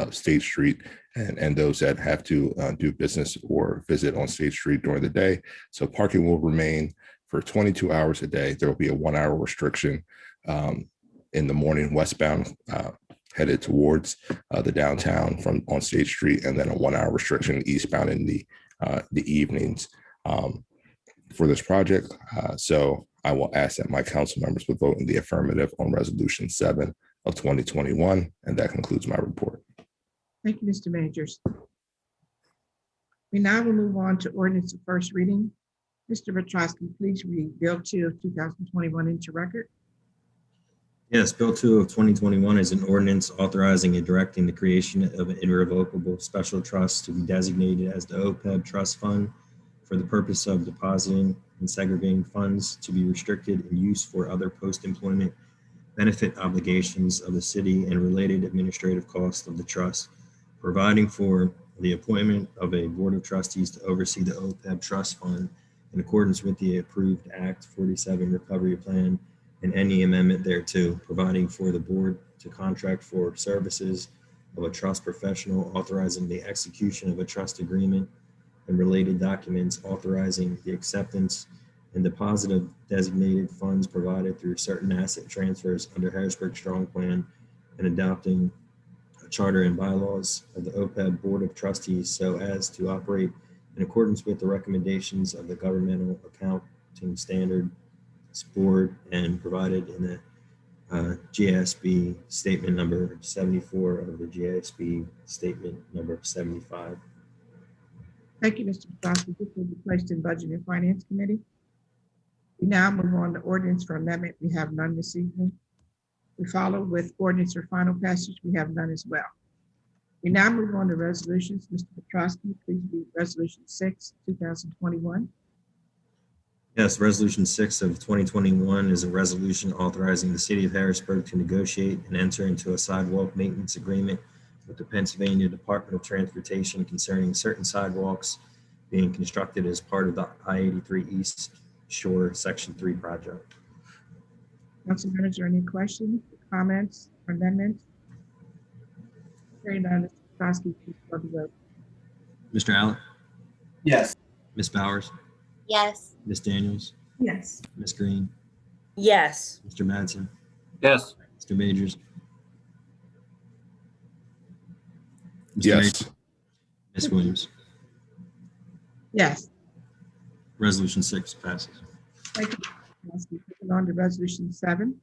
State Street and those that have to do business or visit on State Street during the day. So parking will remain for 22 hours a day. There will be a 1 hour restriction in the morning westbound headed towards the downtown from on State Street, and then a 1 hour restriction eastbound in the evenings for this project. So I will ask that my council members would vote in the affirmative on Resolution 7 of 2021, and that concludes my report. Thank you, Mr. Majors. We now will move on to ordinance of first reading. Mr. Petrosky, please read Bill 2 of 2021 into record. Yes, Bill 2 of 2021 is an ordinance authorizing and directing the creation of an irrevocable special trust to be designated as the OPEB Trust Fund for the purpose of depositing and segregating funds to be restricted in use for other post-employment benefit obligations of the city and related administrative costs of the trust, providing for the appointment of a board of trustees to oversee the OPEB Trust Fund in accordance with the approved Act 47 Recovery Plan and any amendment thereto, providing for the board to contract for services of a trust professional, authorizing the execution of a trust agreement and related documents, authorizing the acceptance and deposit of designated funds provided through certain asset transfers under Harrisburg Strong Plan, and adopting a charter and bylaws of the OPEB Board of Trustees so as to operate in accordance with the recommendations of the Governmental Accounting Standards Board and provided in the GASB statement number 74 of the GASB statement number 75. Thank you, Mr. Petrosky. This will be placed in Budget and Finance Committee. We now move on to ordinance for amendment. We have none this evening. We follow with ordinance for final passage. We have none as well. We now move on to resolutions. Mr. Petrosky, please read Resolution 6, 2021. Yes, Resolution 6 of 2021 is a resolution authorizing the city of Harrisburg to negotiate and enter into a sidewalk maintenance agreement with the Pennsylvania Department of Transportation concerning certain sidewalks being constructed as part of the I-83 East Shore Section 3 project. Council members, are there any questions, comments, or amendments? Hearing none, Mr. Petrosky, please call the vote. Mr. Allen, Yes. Ms. Bowers, Yes. Ms. Daniels, Yes. Ms. Green, Yes. Mr. Matson, Yes. Mr. Majors. Mr. Yes. Majors, Ms. Williams. Yes. Resolution 6 passes. Thank you, Mr. Petrosky. Moving on to Resolution 7.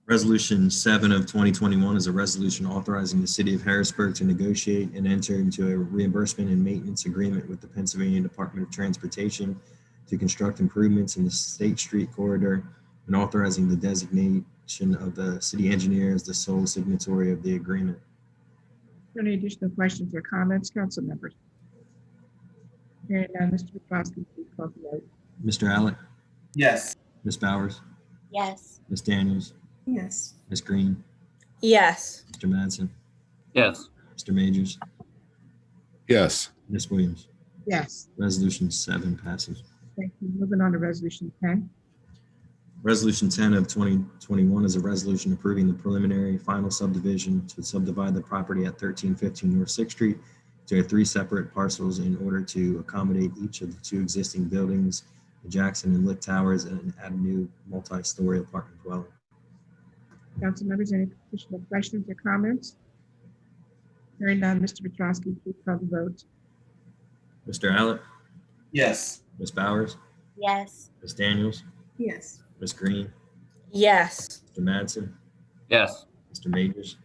Resolution 7 of 2021 is a resolution authorizing the city of Harrisburg to negotiate and enter into a reimbursement and maintenance agreement with the Pennsylvania Department of Transportation to construct improvements in the State Street corridor and authorizing the designation of the city engineer as the sole signatory of the agreement. Are there any additional questions or comments, council members? Hearing none, Mr. Petrosky, please call the vote. Mr. Allen, Yes. Ms. Bowers, Yes. Ms. Daniels, Yes. Ms. Green, Yes. Mr. Matson, Yes. Mr. Majors, Yes. Ms. Williams. Yes. Resolution 7 passes. Thank you. Moving on to Resolution 10. Resolution 10 of 2021 is a resolution approving the preliminary final subdivision to subdivide the property at 1315 North 6th Street to 3 separate parcels in order to accommodate each of the 2 existing buildings, the Jackson and Lit Towers, and add a new multi-story apartment dwelling. Council members, any additional questions or comments? Hearing none, Mr. Petrosky, please call the vote. Mr. Allen, Yes. Ms. Bowers, Yes. Ms. Daniels, Yes. Ms. Green, Yes. Mr. Madsen, Yes. Mr. Majors,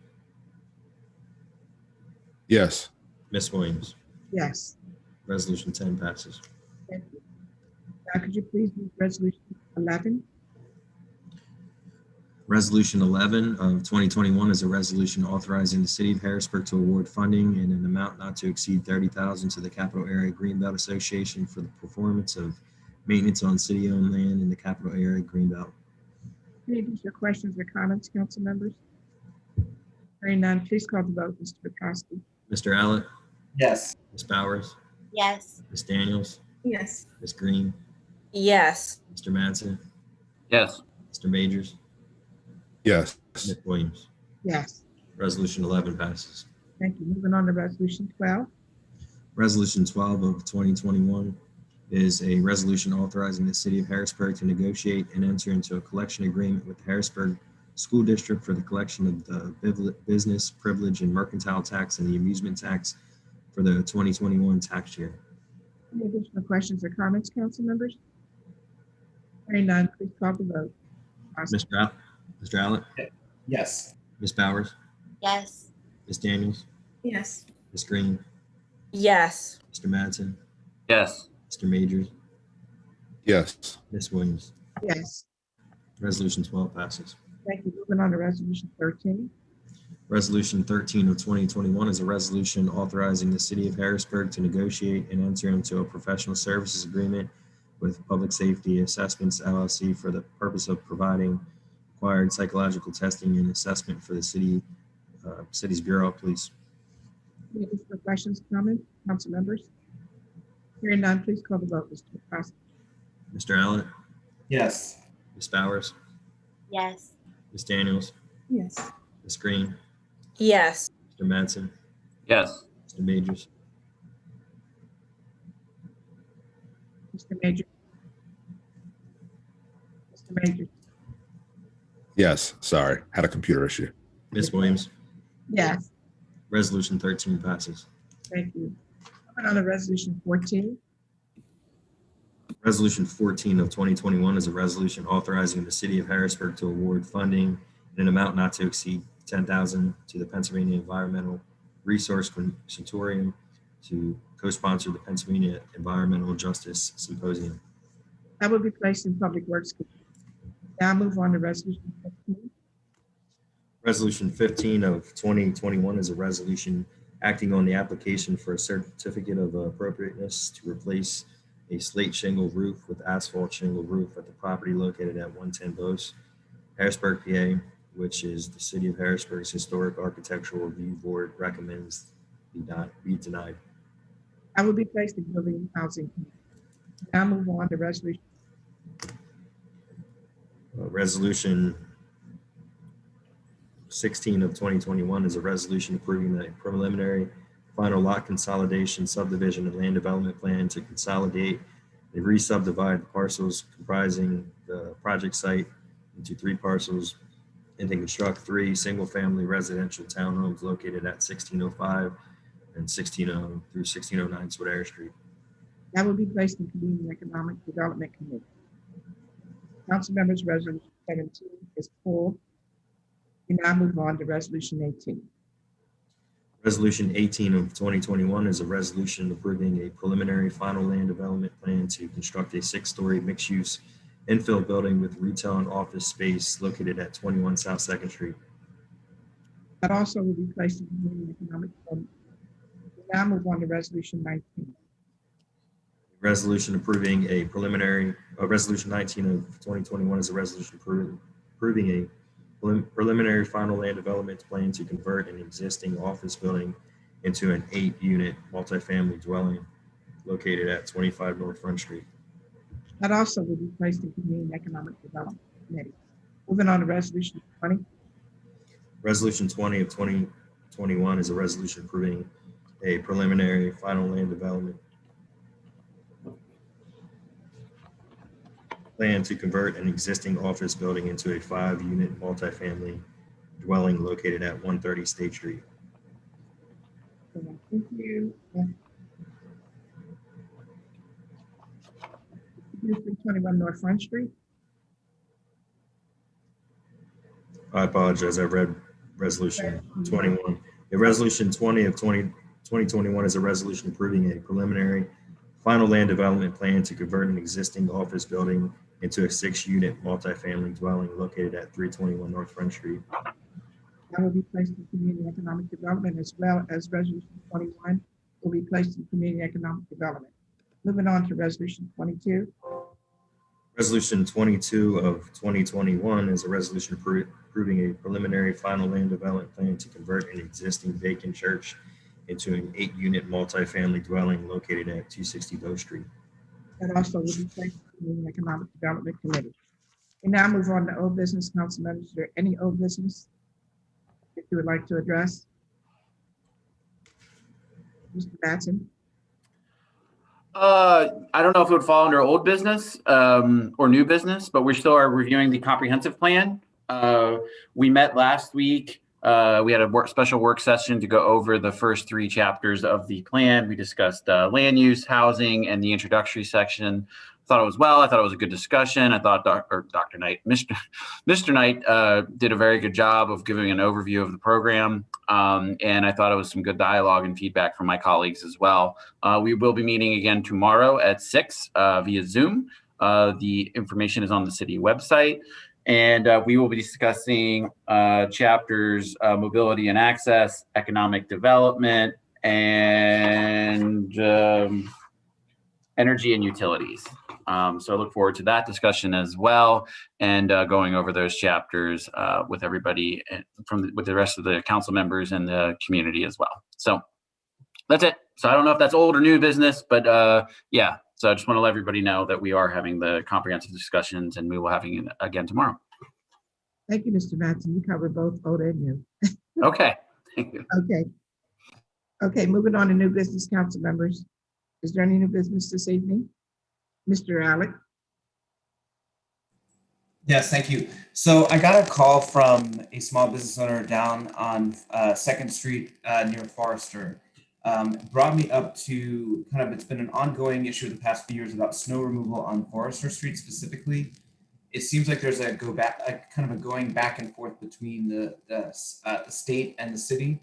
Yes. Ms. Williams. Yes. Resolution 10 passes. Thank you. Now, could you please read Resolution 11? Resolution 11 of 2021 is a resolution authorizing the city of Harrisburg to award funding in an amount not to exceed $30,000 to the Capital Area Greenbelt Association for the performance of maintenance on city-owned land in the Capital Area Greenbelt. Any additional questions or comments, council members? Hearing none, please call the vote, Mr. McCoskey. Mr. Allett, Yes. Ms. Bowers, Yes. Ms. Daniels, Yes. Ms. Green, Yes. Mr. Matson, Yes. Mr. Majors, Yes. Ms. Williams. Yes, Resolution 11 passes. thank you. Moving on to resolution 12. Resolution 12 of 2021 is a resolution authorizing the city of Harrisburg to negotiate and enter into a collection agreement with the Harrisburg School District for the collection of the business, privilege, and mercantile tax and the amusement tax for the 2021 tax year. Any additional questions or comments, council members? Hearing none, please call the vote. Mr. Allett, Yes. Ms. Bowers, Yes. Ms. Daniels, Yes. Ms. Green, Yes. Mr. Matson, Yes. Mr. Majors, Yes. Ms. Williams. Yes, Resolution 12 passes. thank you. Moving on to resolution 13. Resolution 13 of 2021 is a resolution authorizing the city of Harrisburg to negotiate and enter into a professional services agreement with Public Safety Assessments LLC for the purpose of providing required psychological testing and assessment for the city's Bureau of Police. Any additional questions, comments, council members? Hearing none, please call the vote, Mr. McCoskey. Mr. Allett, Yes. Ms. Bowers, Yes. Ms. Daniels, Yes. Ms. Green, Yes. Mr. Matson, Yes. Mr. Majors, Mr. Major. Mr. Major. Yes. Sorry, had a computer issue. Ms. Williams. Yes, Resolution 13 passes. thank you. Moving on to resolution 14. Resolution 14 of 2021 is a resolution authorizing the city of Harrisburg to award funding in an amount not to exceed $10,000 to the Pennsylvania Environmental Resource Consortium to co-sponsor the Pennsylvania Environmental Justice Symposium. That will be placed in Public Works Committee. Now move on to resolution 15. Resolution 15 of 2021 is a resolution acting on the application for a certificate of appropriateness to replace a slate shingle roof with asphalt shingle roof at the property located at 110 Bose, Harrisburg, PA, which is the city of Harrisburg's Historic Architectural Review Board recommends be denied. I will be placed in Building and Housing Committee. Now move on to resolution. Resolution 16 of 2021 is a resolution approving the preliminary final lot consolidation subdivision and land development plan to consolidate and re-subdivide the parcels comprising the project site into 3 parcels and to construct 3 single-family residential townhomes located at 1605 and 1600 through 1609 Swadare Street. That will be placed in Community and Economic Development Committee. Council members, resolution 17 is pulled. We now move on to resolution 18. Resolution 18 of 2021 is a resolution approving a preliminary final land development plan to construct a 6-story mixed-use infill building with retail and office space located at 21 South 2nd Street. That also will be placed in Community and Economic Development. We now move on to resolution 19. Resolution approving a preliminary, resolution 19 of 2021 is a resolution approving a preliminary final land development plan to convert an existing office building into an 8-unit multifamily dwelling located at 25 North Front Street. That also will be placed in Community and Economic Development Committee. Moving on to resolution 20. Resolution 20 of 2021 is a resolution approving a preliminary final land development plan to convert an existing office building into a 5-unit multifamily dwelling located at 130 State Street. Thank you. 321 North Front Street. I apologize, I read resolution 21. The resolution 20 of 2021 is a resolution approving a preliminary final land development plan to convert an existing office building into a 6-unit multifamily dwelling located at 321 North Front Street. That will be placed in community economic development, as well as resolution 21 will be placed in community economic development. Moving on to resolution 22. Resolution 22 of 2021 is a resolution approving a preliminary final land development plan to convert an existing vacant church into an 8-unit multifamily dwelling located at 260 Bow Street. That also will be placed in community economic development committee. We now move on to old business. Council members, is there any old business that you would like to address? Mr. Matson? I don't know if it would fall under old business or new business, but we still are reviewing the comprehensive plan. We met last week. We had a special work session to go over the first 3 chapters of the plan. We discussed land use, housing, and the introductory section. I thought it was well. I thought it was a good discussion. I thought Dr. Knight, Mr. Knight did a very good job of giving an overview of the program. And I thought it was some good dialogue and feedback from my colleagues as well. We will be meeting again tomorrow at 6 via Zoom. The information is on the city website. And we will be discussing chapters mobility and access, economic development, and energy and utilities. So I look forward to that discussion as well, and going over those chapters with everybody with the rest of the council members and the community as well. So that's it. So I don't know if that's old or new business, but yeah. So I just want to let everybody know that we are having the comprehensive discussions, and we will having it again tomorrow. Thank you, Mr. Matson. You covered both old and new. Okay. Thank you. Okay, moving on to new business. Council members, is there any new business this evening? Mr. Alec? Yes, thank you. So I got a call from a small business owner down on 2nd Street near Forrester. Brought me up to it's been an ongoing issue the past few years about snow removal on Forrester Street specifically. It seems like there's a going back and forth between the state and the city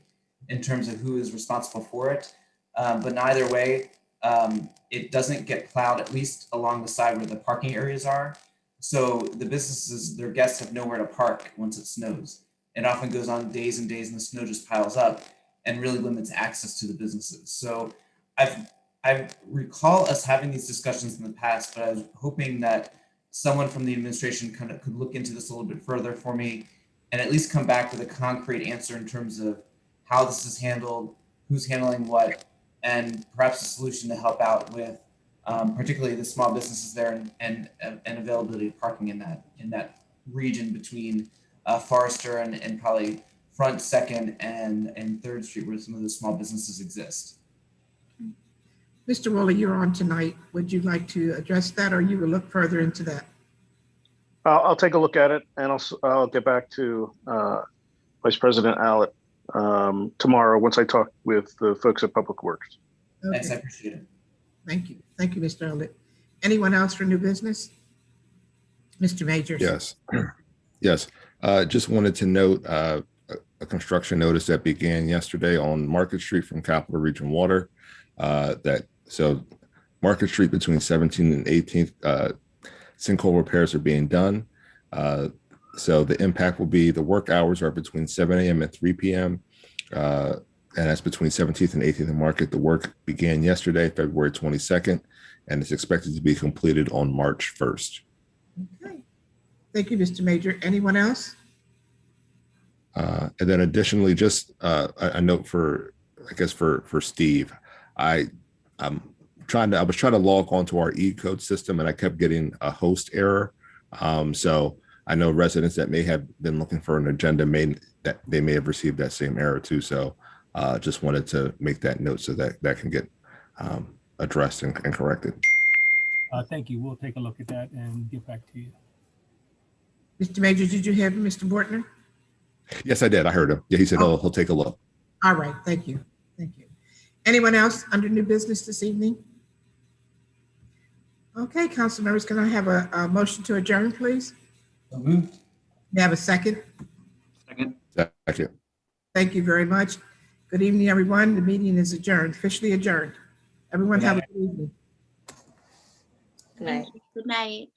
in terms of who is responsible for it. But neither way, it doesn't get plowed, at least along the side where the parking areas are. So the businesses, their guests have nowhere to park once it snows. It often goes on days and days and the snow just piles up and really limits access to the businesses. So I recall us having these discussions in the past, but I was hoping that someone from the administration could look into this a little bit further for me and at least come back with a concrete answer in terms of how this is handled, who's handling what, and perhaps a solution to help out with particularly the small businesses there and availability of parking in that region between Forrester and probably Front, 2nd, and 3rd Street, where some of the small businesses exist. Mr. Woolley, you're on tonight. Would you like to address that, or you will look further into that? I'll take a look at it, and I'll get back to Vice President Allett tomorrow once I talk with the folks at Public Works. Okay. Thanks, I appreciate it. Thank you. Thank you, Mr. Allett. Anyone else for new business? Mr. Majors? Yes. Yes. Just wanted to note a construction notice that began yesterday on Market Street from Capital Region Water. So Market Street between 17th and 18th, sinkhole repairs are being done. So the impact will be the work hours are between 7 a.m. and 3 p.m. And that's between 17th and 18th and Market. The work began yesterday, February 22nd, and it's expected to be completed on March 1st. Okay. Thank you, Mr. Major. Anyone else? And then additionally, just a note for Steve. I was trying to log onto our e-code system and I kept getting a host error. So I know residents that may have been looking for an agenda may have received that same error too. So just wanted to make that note so that can get addressed and corrected. Thank you. We'll take a look at that and get back to you. Mr. Major, did you have Mr. Bortner? Yes, I did. I heard him. Yeah, he said he'll take a look. All right. Thank you. Thank you. Anyone else under new business this evening? Okay, council members, can I have a motion to adjourn, please? So moved. May I have a second? Second. Second. Thank you very much. Good evening, everyone. The meeting is adjourned, officially adjourned. Everyone have a good evening. Good night. Good night.